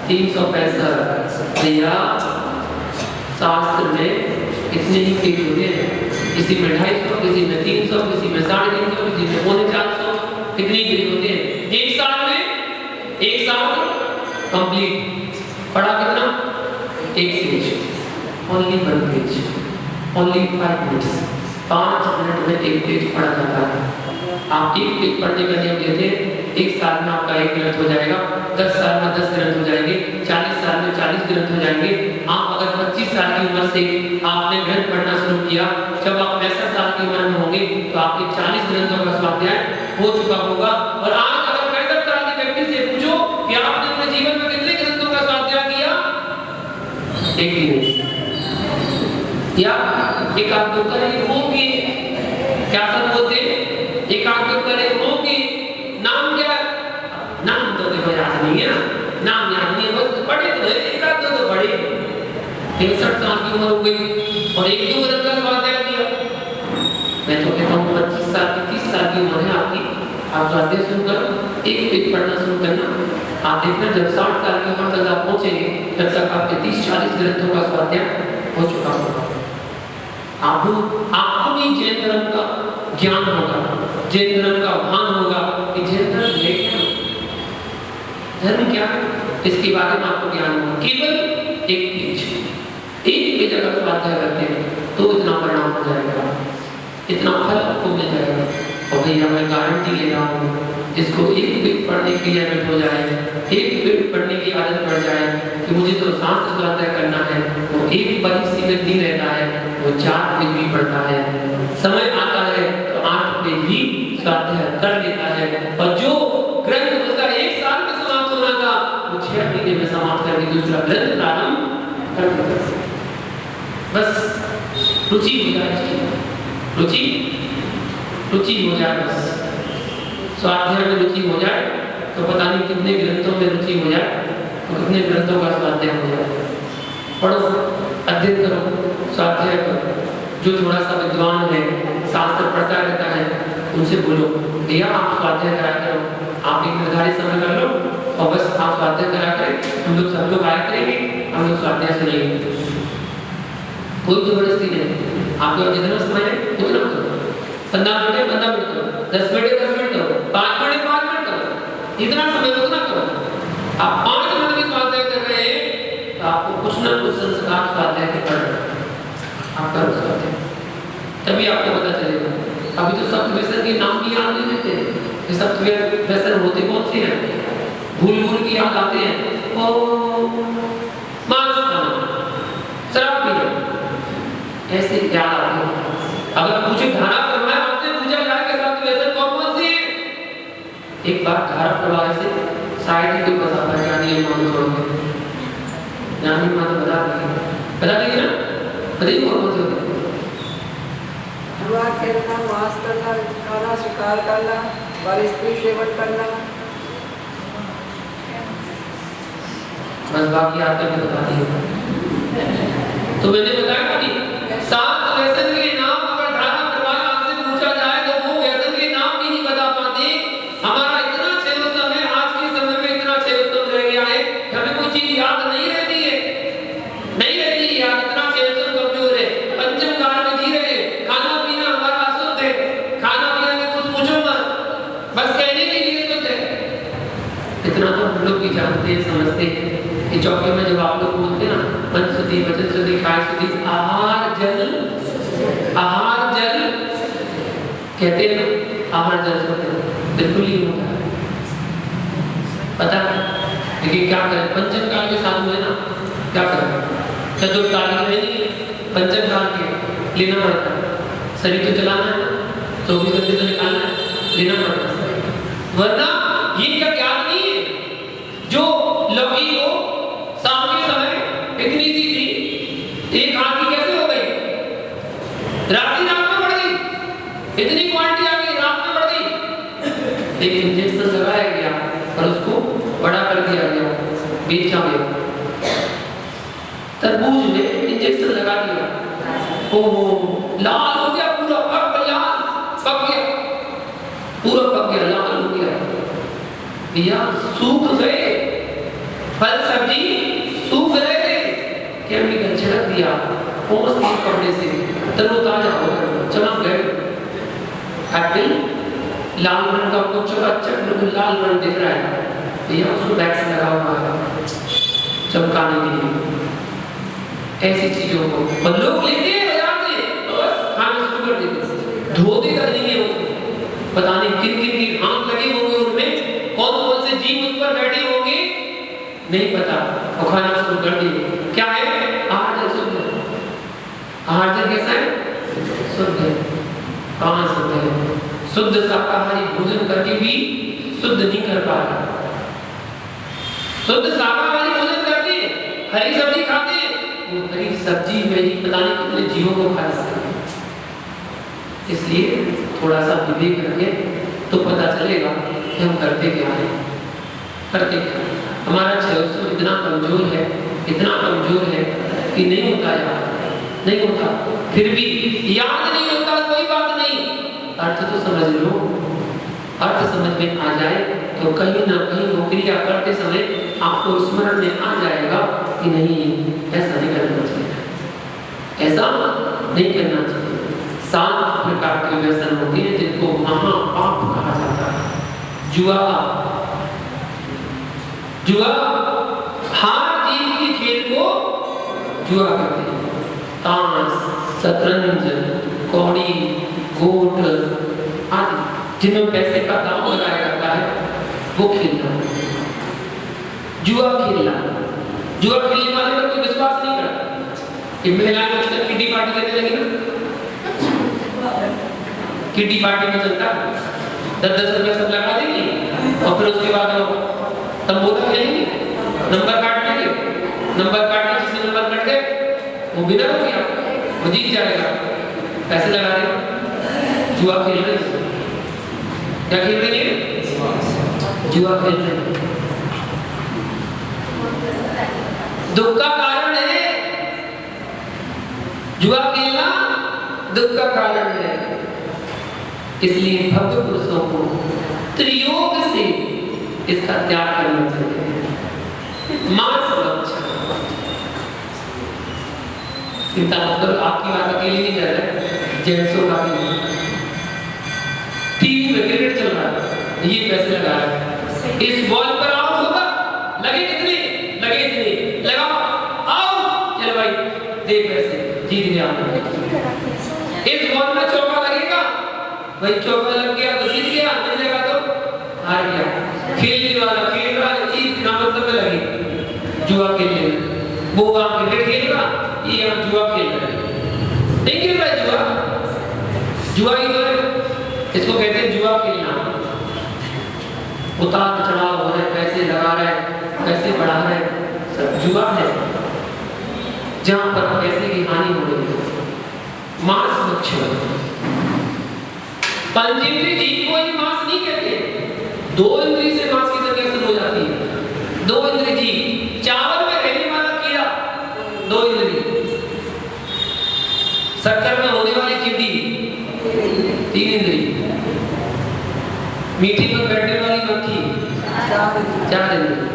S3: 365। भैया शास्त्र में इतने ही पेज होते हैं, किसी में 250, किसी में 300, किसी में 350, किसी में 450, इतने पेज होते हैं एक साल में। एक साल कंप्लीट पढ़ा कितना, एक page, only 1 page, only 5 minutes, 5 minute में एक पेज पढ़ा जाता है। आप एक पेज पढ़ने का नियम लेते हैं, एक साल में आपका 1 ग्रंथ हो जाएगा, 10 साल में 10 ग्रंथ हो जाएंगे, 40 साल में 40 ग्रंथ हो जाएंगे। आप अगर 25 साल की उम्र से आपने ग्रंथ पढ़ना शुरू किया, जब आप 65 साल की उम्र में होंगे तो आपके 40 ग्रंथों का स्वाध्याय हो चुका होगा। और आज अगर 65 साल के व्यक्ति से पूछो कि आपने अपने जीवन में कितने ग्रंथों का स्वाध्याय किया, एक भी नहीं, या एक आध दो करे होंगे, क्या सब होते, एक आध दो करे होंगे। नाम क्या, नाम तो देखो याद नहीं है, नाम याद नहीं है, बस पढ़े तो एक आध दो तो पढ़े। 63 साल की उम्र हो गई और 1-2 ग्रंथ का स्वाध्याय किया। मैं तो कहता हूँ 25 साल की 30 साल की उम्र है आपकी, आप स्वाध्याय शुरू करो, एक पेज पढ़ना शुरू करना। आप देखना जब 60 साल की उम्र तक आप पहुंचेंगे तब तक आपके 30-40 ग्रंथों का स्वाध्याय हो चुका होगा। आपको भी जैन धर्म का ज्ञान होगा, जैन धर्म का भान होगा कि जैन धर्म है क्या, धर्म क्या है, इसके बारे में आपको ज्ञान होगा। केवल एक पेज अगर स्वाध्याय करते हैं तो इतना परिणाम हो जाएगा, इतना फल आपको मिल जाएगा। और भैया मैं गारंटी ले रहा हूँ, जिसको एक पेज पढ़ने की आदत हो जाए, एक पेज पढ़ने की आदत पड़ जाए कि मुझे तो शास्त्र स्वाध्याय करना है, वो एक बार ही सीमित नहीं रहता है, वो 4 पेज भी पढ़ता है। समय आता है तो 8 पेज भी स्वाध्याय कर लेता है। और जो ग्रंथ उसका 1 साल में समाप्त होना था वो 6 महीने में समाप्त करके दूसरा ग्रंथ प्रारंभ कर देता है। बस रुचि हो जाए, रुचि हो जाए, बस स्वाध्याय में रुचि हो जाए तो पता नहीं कितने ग्रंथों में रुचि हो जाए तो कितने ग्रंथों का स्वाध्याय हो जाए। पढ़ो, अध्ययन करो, स्वाध्याय करो। जो थोड़ा सा विद्वान है, शास्त्र पढ़ता रहता है, उनसे बोलो भैया आप स्वाध्याय करा करो, आप एक निर्धारित समय कर लो और बस आप स्वाध्याय करा करें, हम लोग सब लोग आया करेंगे, हम लोग स्वाध्याय सुनेंगे। कोई जबरदस्ती नहीं, आपके जितना समय है उतना करो, 15 मिनट 15 मिनट करो, 10 मिनट 10 मिनट करो, 5 मिनट 5 मिनट करो, इतना समय उतना करो। आप 5 मिनट भी स्वाध्याय कर रहे हैं तो आपको कुछ ना कुछ संस्कार स्वाध्याय के पड़ रहे हैं, आप करो स्वाध्याय, तभी आपको पता चलेगा। अभी तो सब व्यसन के नाम भी याद नहीं रहते, ये सब व्यसन होते कौन से हैं, भूल के याद आते हैं, ओ मांस खाना, शराब पीना, ऐसे याद आते हैं। अगर पूछे धारा प्रवाह आपसे पूछा जाए कि सब व्यसन कौन से हैं, एक बार धारा प्रवाह से शायद ही कोई बता पाएगा, नहीं मान छोड़ोगे, ज्ञानी मान बता देंगे ना, बताइए कौन से होते हैं।
S4: जुआ खेलना, मांस खाना, शिकार करना, स्त्री सेवन करना,
S3: बस बाकी आपको मैं बता दिया। तो मैंने बताया कि 7 व्यसन के नाम अगर धारा प्रवाह आपसे पूछा जाए तो वो व्यसन के नाम भी नहीं बता पाते। हमारा इतना क्षेत्र है, आज के समय में इतना क्षेत्र रह गया है, हमें कोई चीज याद नहीं रहती है, नहीं रहती याद, इतना क्षेत्र कमजोर है। पंचम काल में जी रहे, खाना पीना हमारा अशुद्ध है, खाना पीना में कुछ पूछो मत, बस कहने के लिए शुद्ध है। इतना तो हम लोग भी जानते हैं, समझते हैं। ये चौके में जब आप लोग बोलते हैं ना, मन शुद्धि, वचन शुद्धि, काय शुद्धि, आहार जल कहते हैं ना, आहार जल शुद्धि बिल्कुल ही होता है, पता है। लेकिन क्या करें, पंचम काल के साथ में ना क्या करें, चतुर्काल की नहीं, पंचम काल के लेना पड़ता है, शरीर तो चलाना है ना, 24 घंटे तो निकालना है, लेना पड़ता है, वरना ये क्या ज्ञान नहीं है। जो लौकी को शाम के समय इतनी सी थी, एक हाथ की कैसे हो गई, रात में बढ़ गई, इतनी क्वांटिटी आ गई, रात में बढ़ गई, एक इंजेक्शन लगाया गया और उसको बड़ा कर दिया गया, बेचा गया। तरबूज में इंजेक्शन लगा दिया, ओहो लाल हो गया, पूरा पक गया, पूरा पक गया, लाल हो गया। भैया सूख गए, फल सब्जी सूख गए, केमिकल छिड़क दिया, पोंछ दिए कपड़े से, तरोताजा हो गए, चमक गए। एप्पल लाल रंग का, कुछ बिल्कुल लाल रंग दिख रहा है, भैया उसको वैक्स लगा हुआ है चमकाने के लिए। ऐसी चीजों को और लोग लेते हैं बाजार से, बस खाना शुरू कर देते, धोते तक नहीं है उसको, पता नहीं किन किन की आंख लगे होंगे उनमें, कौन कौन से जीव उस पर बैठे होंगे नहीं पता, और खाना शुरू कर दिए। क्या है? आहार जल शुद्ध है। आहार जल कैसा है? शुद्ध है। कहाँ शुद्ध है? शुद्ध शाकाहारी भोजन करके भी शुद्ध नहीं कर पा रहा। शुद्ध शाकाहारी भोजन करते हैं, हरी सब्जी खाते हैं, वो हरी सब्जी में ही पता नहीं कितने जीवों को खा सकते हैं। इसलिए थोड़ा सा विवेक रखें तो पता चलेगा कि हम करते क्या हैं, करते क्या हैं। हमारा छह इतना कमजोर है, इतना कमजोर है कि नहीं होता याद, नहीं होता, फिर भी याद नहीं होता, कोई बात नहीं, अर्थ तो समझ लो। अर्थ समझ में आ जाए तो कहीं ना कहीं वो क्रिया करते समय आपको स्मरण में आ जाएगा कि नहीं ऐसा नहीं करना चाहिए, ऐसा नहीं करना चाहिए। 7 प्रकार के व्यसन होते हैं जिनको महापाप कहा जाता है। जुआ, जुआ हार जीत के खेल को जुआ कहते हैं। ताश, शतरंज, कौड़ी, गोट आदि जिनमें पैसे का दांव लगाया जाता है वो खेलना, जुआ खेलना। जुआ खेलने वाले पर कोई विश्वास नहीं करता कि महिलाएं आजकल किड्डी पार्टी करने लगी ना, किड्डी पार्टी में चलता 10-10 रुपए सब लगा देंगे और फिर उसके बाद तंबोला खेलेंगे, नंबर काट लेंगे, नंबर काट के जिससे नंबर कट गए वो विनर हो गया, वो जीत जाएगा, पैसे लगा रहे, जुआ खेल रहे। क्या खेल रहे हैं? जुआ खेल रहे हैं। दुख का कारण है, जुआ खेलना दुख का कारण है। इसलिए भक्त पुरुषों को त्रियोग से इसका त्याग करना चाहिए। मांस भक्षण, चिंता मत करो, आपकी बात अकेले नहीं कर रहे, जेंट्सों का भी। टीवी में क्रिकेट चल रहा है, ये पैसे लगा रहा है, इस बॉल पर आउट होगा, लगे कितने, लगे इतने, लगाओ आउट, चल भाई दे पैसे, जीत गया। इस बॉल में चौका लगेगा, भाई चौका लग गया तो जीत गया, नहीं लगा तो हार गया। खेलने वाला खेल रहा है, जीत ना मतलब में लगे, जुआ खेलने, वो वहां क्रिकेट खेल रहा, ये यहाँ जुआ खेल रहा है, नहीं खेल रहा है जुआ, जुआ ही तो है, इसको कहते हैं जुआ खेलना। उतार चढ़ाव हो रहे, पैसे लगा रहे, पैसे बढ़ा रहे, सब जुआ है जहां पर पैसे की हानि हो रही है। मांस भक्षण, पंचेंद्रिय जीव को ही मांस नहीं कहते, 2 इंद्रिय से मांस की संज्ञा शुरू हो जाती है। 2 इंद्रिय जीव, चावल में रहने वाला कीड़ा 2 इंद्रिय, शक्कर में होने वाली चिट्टी 3 इंद्रिय, मीठी पर बैठने वाली मक्खी 4 इंद्रिय।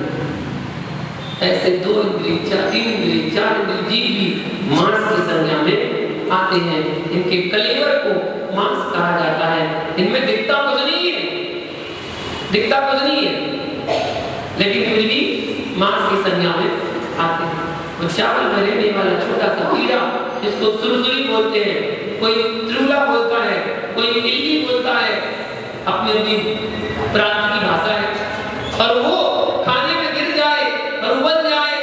S3: ऐसे 2 इंद्रिय, 3 इंद्रिय, 4 इंद्रिय जीव भी मांस की संज्ञा में आते हैं। इनके कलेवर को मांस कहा जाता है। इनमें दिखता कुछ नहीं है, दिखता कुछ नहीं है, लेकिन फिर भी मांस की संज्ञा में आते हैं। तो चावल में रहने वाला छोटा सा कीड़ा, जिसको सुरसुरी बोलते हैं, कोई त्रिउला बोलता है, कोई इल्ली बोलता है, अपनी अपनी प्रांत की भाषा है, और वो खाने में गिर जाए और उबल जाए।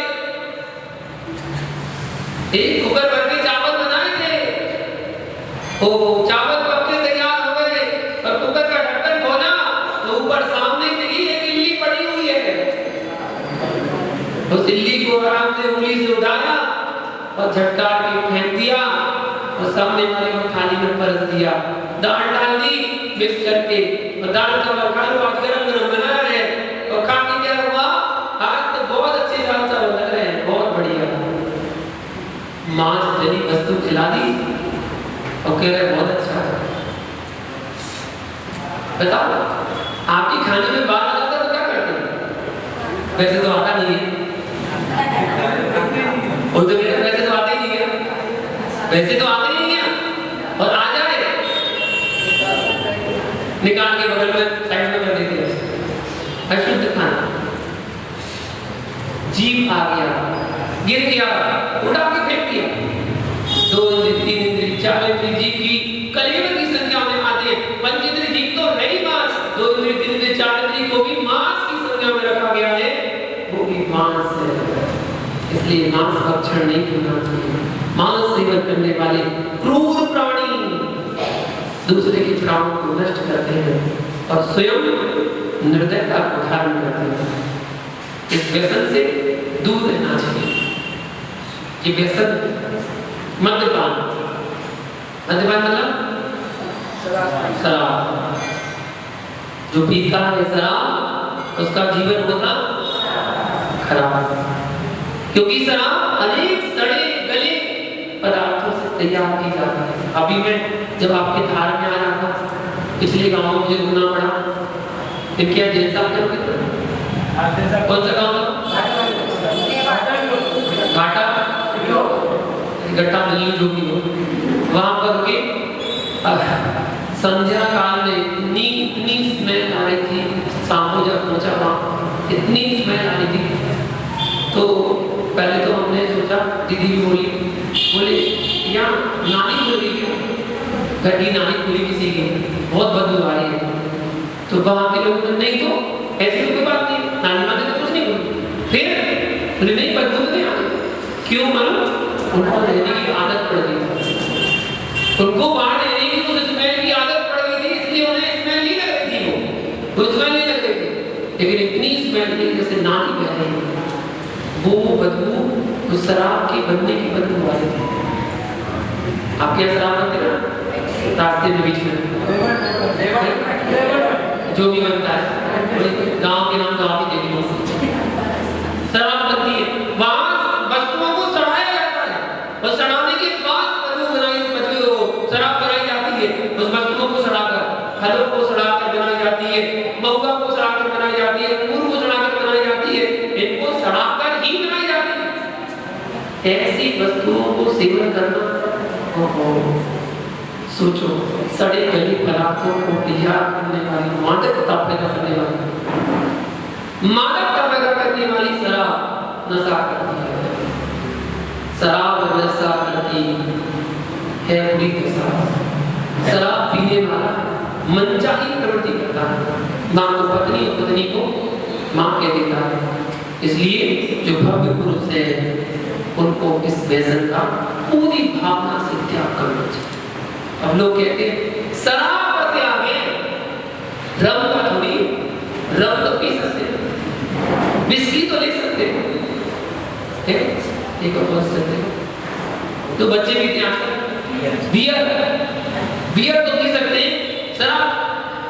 S3: एक कुकर भर के चावल बनाए थे, वो चावल पक के तैयार हो गए और कुकर का ढक्कन खोला तो ऊपर सामने दिखी एक इल्ली पड़ी हुई है। उस इल्ली को आराम से उंगली से उठाया और झटका के फेंक दिया तो सामने वाले को थाली में परस दिया, दाल डाल दी मिक्स करके, और दाल चावल खा लो, आज गरम गरम बनाया है, और खा के क्या हुआ, आज तो बहुत अच्छे दाल चावल लग रहे हैं, बहुत बढ़िया। मांस जली वस्तु खिला दी और कह रहे बहुत अच्छा है। बताओ आपके खाने में बाल आ जाता तो क्या करते हैं? वैसे तो आता नहीं है, और तो वैसे तो आते ही नहीं है, वैसे तो आते नहीं है, और आ जाए निकाल के बगल में साइड में कर देते हैं। अशुद्ध खाना, जीव आ गया, गिर गया, उड़ा के फेंक दिया। 2 इंद्रिय 3 इंद्रिय 4 इंद्रिय जीव की कलेवर की संख्या में आते हैं। पंच इंद्रिय जीव तो है ही मांस, 2 इंद्रिय 3 इंद्रिय 4 इंद्रिय को भी मांस की संज्ञा में रखा गया है, वो भी मांस है। इसलिए मांस भक्षण नहीं करना चाहिए। मांस सेवन करने वाले क्रूर प्राणी दूसरे के प्राणों को नष्ट करते हैं और स्वयं निर्दयता को धारण करते हैं। इस व्यसन से दूर रहना चाहिए। ये व्यसन मद्यपान, मद्यपान मतलब शराब, जो पीता है शराब उसका जीवन होता खराब, क्योंकि शराब अनेक सड़े गले पदार्थों से तैयार की जाती है। अभी मैं जब आपके धार में आ रहा था, पिछले गांव में मुझे घूमना पड़ा, फिर क्या जेल साहब जब कौन सा गाँव था? घाटा गट्टा मिली जो भी हो, वहां पर के संध्या काल में इतनी स्मेल आ रही थी। शाम को जब पहुंचा वहां इतनी स्मेल आ रही थी, तो पहले तो हमने सोचा, दीदी भी बोले यहाँ नाली खुल रही है, घर की नाली खुली किसी की, बहुत बदबू आ रही है। तो वहां के लोग नहीं, तो ऐसी कोई बात नहीं, नाली माने तो कुछ नहीं बोली। फिर नहीं बदबू नहीं आ रही, क्यों? मालूम, उनको रहने की आदत पड़ गई, उनको बाहर रहने की तो स्मेल की आदत पड़ गई थी, इसलिए उन्हें स्मेल नहीं लग रही थी, वो स्मेल नहीं लग रही थी। लेकिन इतनी स्मेल थी जैसे नाली बह रही है, वो बदबू उस शराब के बनने की बदबू आ रही थी। आपके यहाँ शराब बनते ना रास्ते में बीच में, जो भी बनता है गांव के नाम गांव की देवी शराब बनती है, वहां वस्तुओं को सड़ाया जाता है, और सड़ाने के बाद शराब बनाई जाती है। उस वस्तुओं को सड़ाकर, फलों को सड़ाकर बनाई जाती है, महुआ को सड़ाकर बनाई जाती है, अंगूर को सड़ाकर बनाई जाती है, इनको सड़ाकर ही बनाई जाती है। ऐसी वस्तुओं को सेवन करना, सोचो, सड़े गले पदार्थों को तैयार करने वाली, मादकता पैदा करने वाली शराब नशा करती है। शराब नशा करती है बुरी दशा। शराब पीने वाला मनचाही प्रवृत्ति करता है, माँ को पत्नी और पत्नी को माँ कह देता है। इसलिए जो भव्य पुरुष है उनको इस व्यसन का पूरी भावना से त्याग करना चाहिए। अब लोग कहते हैं शराब का त्याग है, रम का थोड़ी, रम तो पी सकते हैं, विस्की तो ले सकते हैं, एक और सकते हैं, तो बच्चे पीते हैं बियर तो पी सकते हैं, शराब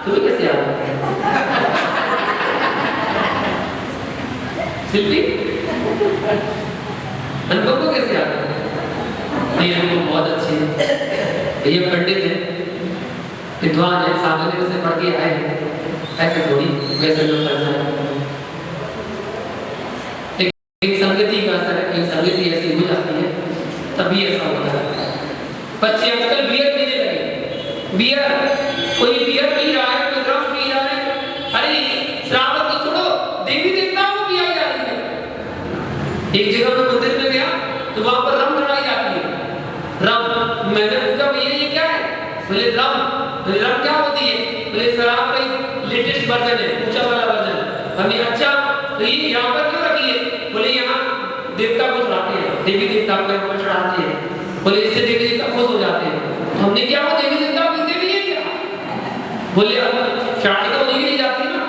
S3: तुम्हें कैसे याद है? शिल्पी अनुभव को कैसे याद है? नहीं, अनुभव बहुत अच्छे हैं, ये पंडित है, विद्वान है, साधु से पढ़ के आए हैं, ऐसे थोड़ी वैसे लोग कर जाए। लेकिन संगति का असर है, संगति ऐसी हो जाती है तभी ऐसा होता है। बच्चे आजकल बियर पीने लगे, बियर, कोई बियर पी रहा है, कोई रम पी रहा है, अरे श्रावण तो छोड़ो, देवी देवताओं को पिलाई जाती है। एक जगह में मंदिर में गया तो वहां पर रम चढ़ाई जाती है, रम। मैंने पूछा भैया ये क्या है? बोले रम क्या होती है? बोले शराब का लेटेस्ट वर्जन है, ऊंचा वाला वर्जन। हमने अच्छा तो ये यहाँ पर क्यों रखी है? बोले यहाँ देवता को चढ़ाते हैं, देवी देवता को चढ़ाते हैं, बोले इससे देवी देवता खुश हो जाते हैं। तो हमने क्या, वो देवी देवता पीते भी है क्या? बोले अब शादी तो नहीं जाती ना,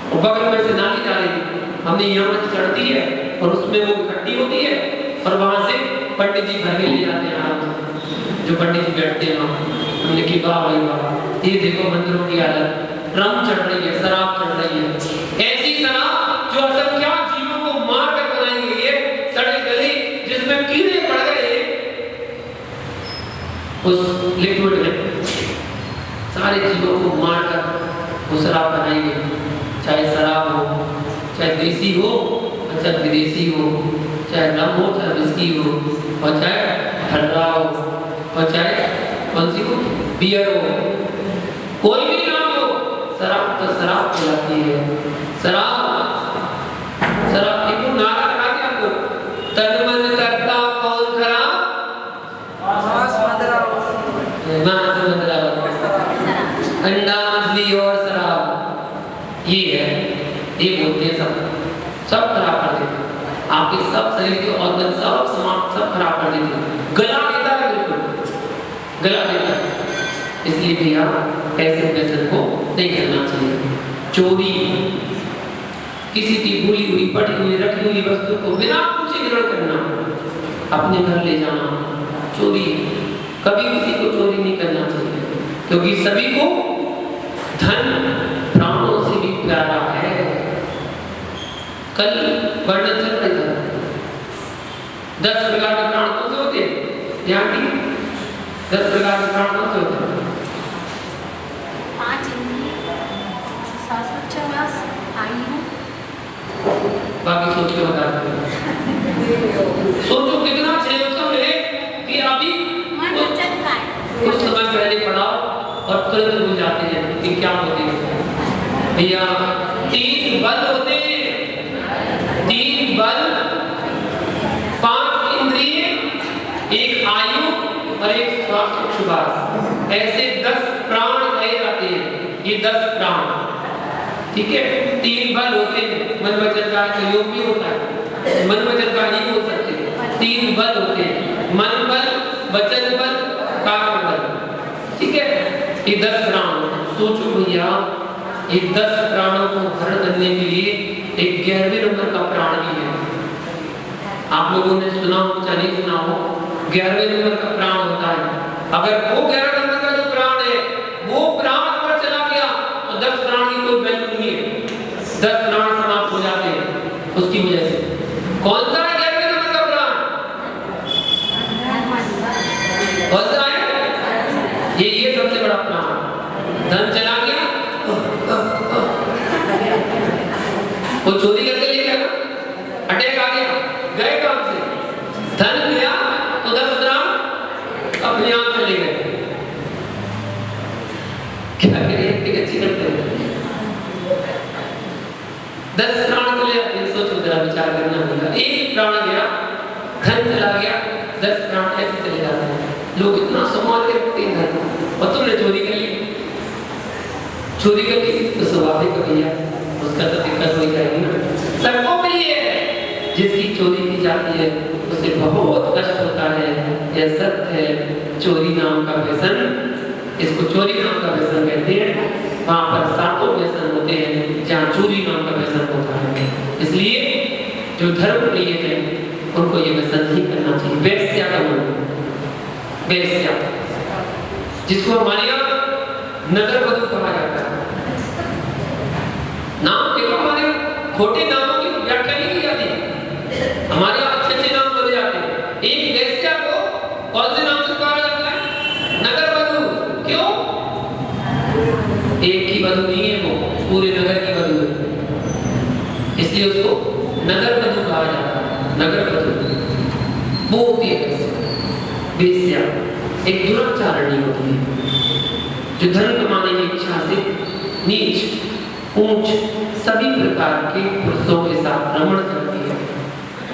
S3: और बगल में से नाली जा रही थी, हमने यहाँ से चढ़ती है और उसमें वो इकट्ठी होती है और वहां से पंडित जी घर में ले जाते हैं आराम से, जो पंडित जी बैठते हैं वहाँ। हमने की वाह भाई वाह, ये देखो मंदिरों की हालत, रम चढ़ रही है, शराब चढ़ रही है, ऐसी शराब जो असंख्यात जीवों को मार कर बनाई गई है, सड़े गले जिसमें कीड़े पड़ गए उस लिक्विड में, सारे जीवों को मार कर वो शराब बनाई गई। चाहे शराब हो, चाहे देसी हो, चाहे विदेशी हो, चाहे रम हो, चाहे विस्की हो, और चाहे हल्ला हो, और चाहे कौन सी हो, बियर हो, कोई भी नाम हो, शराब तो शराब कहलाती है। शराब शराब एक नारा लगा के आपको, तन मन करता कौन खराब,
S4: मांस मदिरा
S3: अंडा मछली और शराब, ये है, ये बोलते हैं सब खराब कर देते हैं आपके सब शरीर के ऑर्गन, सब समाप्त, सब खराब कर देते हैं, गला देता है, बिल्कुल गला देता है। इसलिए भैया ऐसे व्यसन को नहीं करना चाहिए। चोरी, किसी की भूली हुई, पड़ी हुई, रखी हुई वस्तु को बिना पूछे ग्रहण करना, अपने घर ले जाना, चोरी, कभी किसी को चोरी नहीं करना चाहिए, क्योंकि सभी को धन प्राणों से भी प्यारा है। कल वर्णन चल रहा था, 10 प्रकार के प्राण कौन से होते हैं, यहाँ की 10 प्रकार के प्राण कौन से होते हैं?
S5: 5 इंद्रिय, श्वासोच्छ्वास, आयु,
S3: बाकी सोच के बता दो। सोचो कितना संयोजन है कि अभी कुछ समय पहले पढ़ा और तुरंत भूल जाते हैं कि क्या होते हैं। भैया 3 बल होते हैं, 3 बल, 5 इंद्रिय, 1 आयु और 1 श्वासोच्छ्वास, ऐसे 10 प्राण कहे जाते हैं। ये 10 प्राण, ठीक है। 3 बल होते हैं, मन वचन काया योग भी होता है, मन वचन काया नहीं बोल सकते। 3 बल होते हैं, मन बल, वचन बल, काम बल, ठीक है। ये 10 प्राण, सोचो भैया ये 10 प्राणों को हरण करने के लिए एक 11वें नंबर का प्राण भी है। आप लोगों ने सुना हो चाहे नहीं सुना हो, 11वें नंबर का प्राण होता है। अगर वो 11 नंबर का जो प्राण है वो प्राण पर चला गया तो 10 प्राण की कोई वैल्यू नहीं है, 10 प्राण समाप्त हो जाते हैं उसकी वजह से। कौन सा है 11वें नंबर का प्राण? कौन सा है? ये सबसे बड़ा प्राण। धन चला गया, वो चोरी करके ले गया, अटैक आ गया, गए काम से। धन गया तो 10 प्राण अपने आप चले गए। क्या करें, एक अच्छी करते हैं, 10 प्राण चले जाते हैं। सोचो जरा, विचार करना होगा। एक प्राण गया, धन चला गया, 10 प्राण ऐसे चले जाते हैं। लोग इतना सम्मान के रखते हैं धन, और तुमने चोरी कर ली, चोरी कर ली तो स्वाभाविक भैया उसका तो दिक्कत हो जाएगी ना। सबको प्रिय है, जिसकी चोरी की जाती है उसे बहुत कष्ट होता है, यह सत्य है। चोरी नाम का व्यसन, इसको चोरी नाम का व्यसन कहते हैं। वहाँ पर 7 व्यसन होते हैं जहाँ चोरी नाम का व्यसन होता है। इसलिए जो धर्म प्रिय है उनको ये व्यसन नहीं करना चाहिए। वेश्या का नाम, वेश्या, जिसको हमारे यहाँ नगर वधू कहा जाता है। नाम देखो, हमारे खोटे नामों की व्याख्या नहीं की जाती, हमारे यहाँ अच्छे नाम बोले जाते हैं। एक वेश्या को कौन से नाम से पुकारा जाता है? नगर वधू। क्यों? एक की वधू नहीं है, वो पूरे नगर की वधू है, इसलिए उसको नगर वधू कहा जाता है। नगर वधू वो होती है वेश्या, एक दुराचारणी होती है जो धन कमाने की इच्छा से नीच ऊंच सभी प्रकार के पुरुषों के साथ भ्रमण करती है।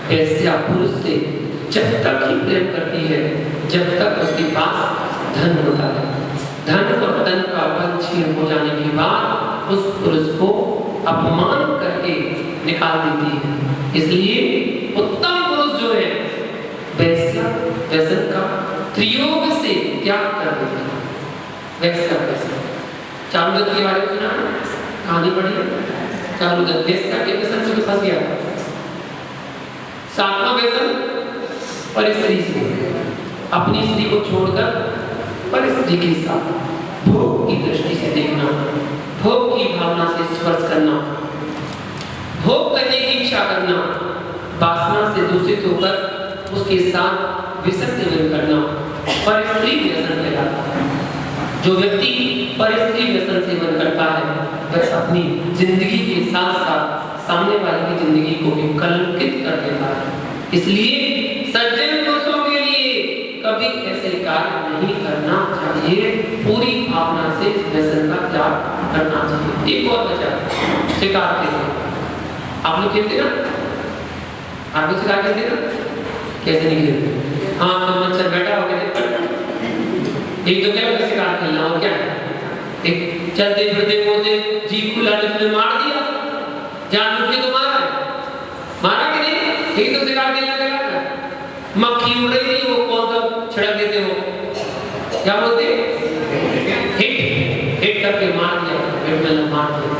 S3: वेश्या पुरुष से जब तक ही प्रेम करती है जब तक उसके पास धन होता है। धन और धन का बल छीन हो जाने के बाद उस पुरुष को अपमान करके निकाल देती है। इसलिए उत्तम पुरुष जो है वेश्या व्यसन का त्रियोग से त्याग कर देता है। वेश्या व्यसन, चारुदत्त के बारे में सुना, कहानी पढ़ी, चारुदत्त वेश्या के व्यसन से फंस गया। 7वां व्यसन पर स्त्री से, अपनी स्त्री को छोड़कर पर स्त्री के साथ भोग की दृष्टि से देखना, भोग की भावना से स्पर्श करना, भोग करने की इच्छा करना, वासना से दूषित होकर उसके साथ विषय सेवन करना पर स्त्री व्यसन कहलाता है। जो व्यक्ति पर स्त्री व्यसन सेवन करता है वह अपनी जिंदगी के साथ साथ सामने वाले की जिंदगी को भी कलंकित कर देता है। इसलिए सज्जन पुरुषों के लिए कभी ऐसे कार्य नहीं करना चाहिए, पूरी भावना से व्यसन का त्याग करना चाहिए। एक और वजह शिकार खेलते, आप लोग खेलते ना, आप लोग शिकार खेलते ना, कैसे नहीं खेलते? हाँ तो मच्छर बैठा हो गया, एक तो क्या शिकार खेलना और क्या है, एक चलते फिरते बोलते जीप खुला तुमने मार दिया, जानबूझ के तो मारा है, मारा कि नहीं? एक तो शिकार खेलना कहलाता है। मक्खी उड़ रही थी, वो कौन सा छिड़क देते हो, क्या बोलते? हिट करके मार दिया, हिट में मार दिया,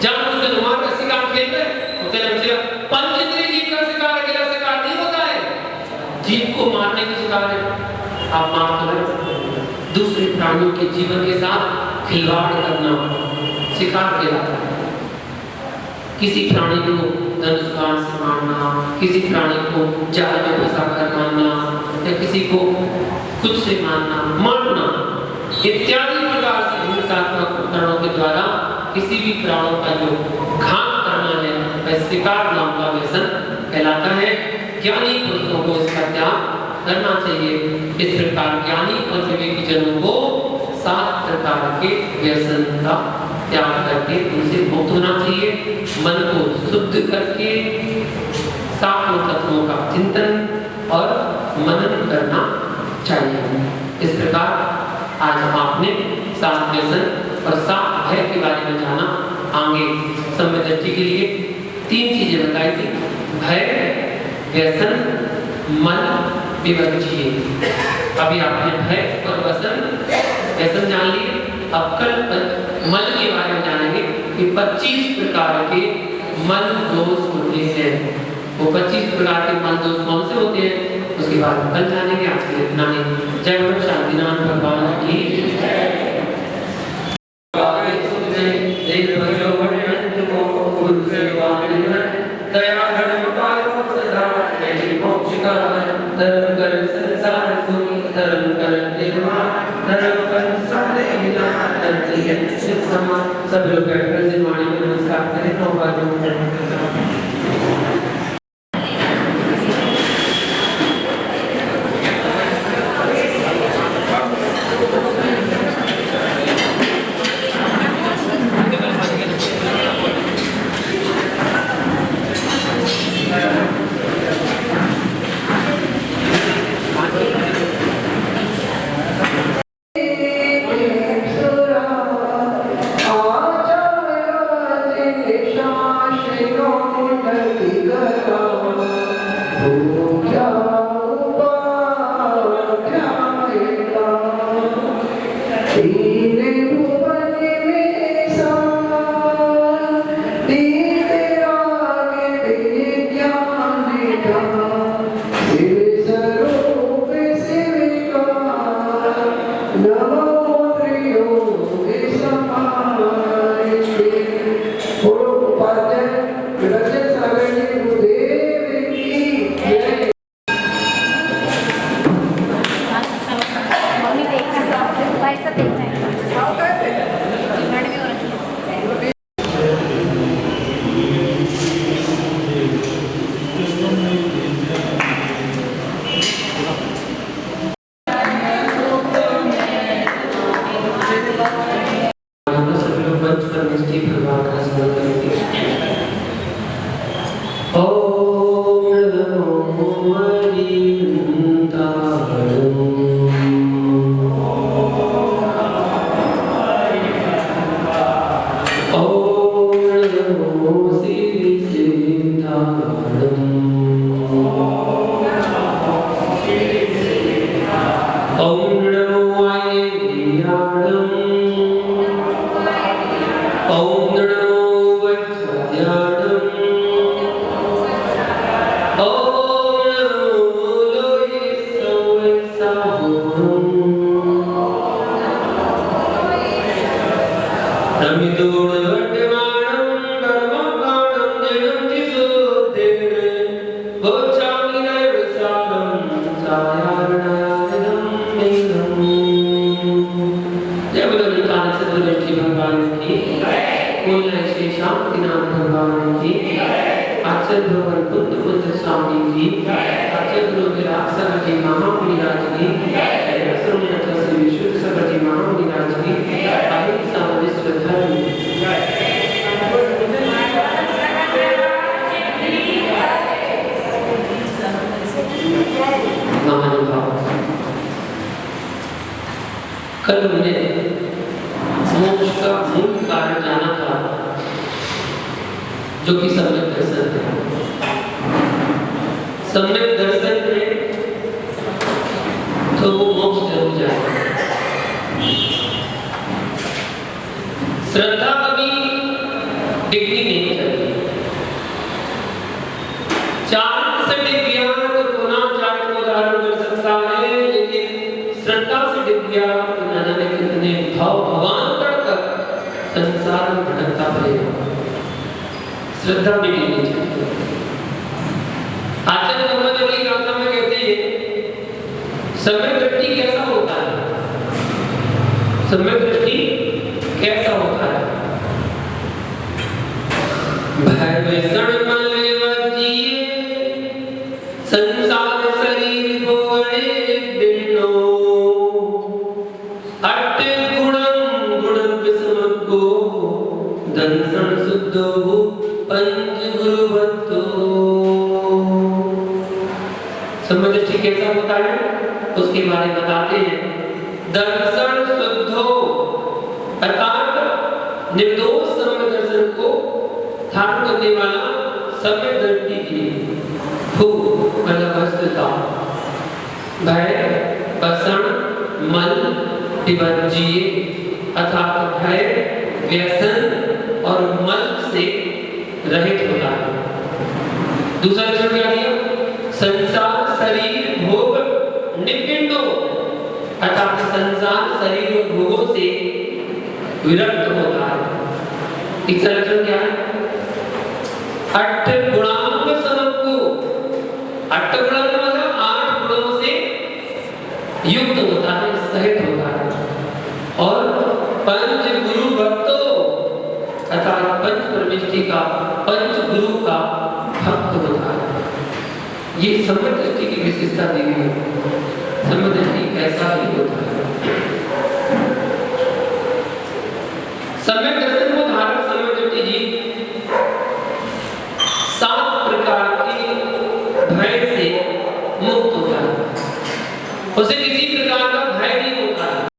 S3: जानबूझ के तो मार का शिकार खेल रहे होते हैं। पंचेंद्रिय जीव का शिकार अकेला शिकार नहीं होता है, जीव को मारने की शिकार है। आप मार तो दूसरे प्राणियों के जीवन के साथ खिलवाड़ करना शिकार कहलाता है। किसी प्राणी को धनुष बाण से मारना, किसी प्राणी को जाल में फंसा कर मारना, या किसी को खुद से मारना इत्यादि प्रकार से हिंसात्मक उपकरणों के द्वारा किसी भी प्राणों का जो घात करना है वह शिकार नाम का व्यसन कहलाता है। ज्ञानी पुरुषों को इसका त्याग करना चाहिए। इस प्रकार ज्ञानी और विवेकी जनों को 7 प्रकार के व्यसन का त्याग करके उनसे मुक्त होना चाहिए। मन को शुद्ध करके सातों तत्वों का चिंतन और मनन करना चाहिए। इस प्रकार आज आपने 7 व्यसन और 7 भय के बारे में जाना। आगे समय दृष्टि के लिए 3 चीजें बताई थी, भय, व्यसन, मन, विवर्ज्य। अभी आपने भय और व्यसन जान लिए। अब कल मन के बारे में जानेंगे कि 25 प्रकार के मन दोष होते हैं। वो 25 प्रकार के मन दोष कौन से होते हैं उसके बाद कल जानेंगे। आज के लिए इतना ही। जय बोलो शांतिनाथ भगवान की सब लोग बैठकर जिनवाणी में नमस्कार करें।
S4: आचार्य
S3: कल हमने मोक्ष का मूल कारण जाना था, जो कि सम्यक दर्शन है। सम्यक दर्शन में तो वो मोक्ष जरूर जाएगा। श्रद्धा कभी डिग्री नहीं चाहिए। 4 से डिग्रियां तो पुनः 4 को धारण कर सकता है, लेकिन श्रद्धा से डिग्रियां न जाने कितने भवांतर तक संसार में भटकता रहेगा। श्रद्धा भी नहीं चाहिए। आचार्य मोहम्मद अली गाथा में कहते हैं सम्यक दृष्टि कैसा होता है? सम्यक दृष्टि कैसा होता है? भय सड़मल वजिए संसार शरीर भोगणे दिनो अट गुणम गुण विस्मको दंसन शुद्धो पंच गुरुवत्तो। सम्यक दृष्टि कैसा होता है उसके बारे में बताते हैं। दर्शन शुद्धो अर्थात निर्दोष सम्यक दर्शन को धारण करने वाला सम्यक दृष्टि की वस्तुता भय पसण मल विवर्जिए अर्थात भय व्यसन और मल से रहित होता है। दूसरा लक्षण क्या दिया? संसार शरीर भोग निपिंडो अर्थात संसार शरीर और भोगों से विरक्त होता है। तीसरा लक्षण क्या है? अट्ठ गुणांग समको। अट्ठ गुण मतलब 8 गुणों से युक्त होता है, सहित होता है। और पंच गुरु भक्तो अर्थात पंच परमेष्टि का, पंच गुरु का भक्त होता है। ये सम्यक दृष्टि की विशेषता दी गई है। सम्यक दृष्टि ऐसा ही होता है। सम्यक दर्शन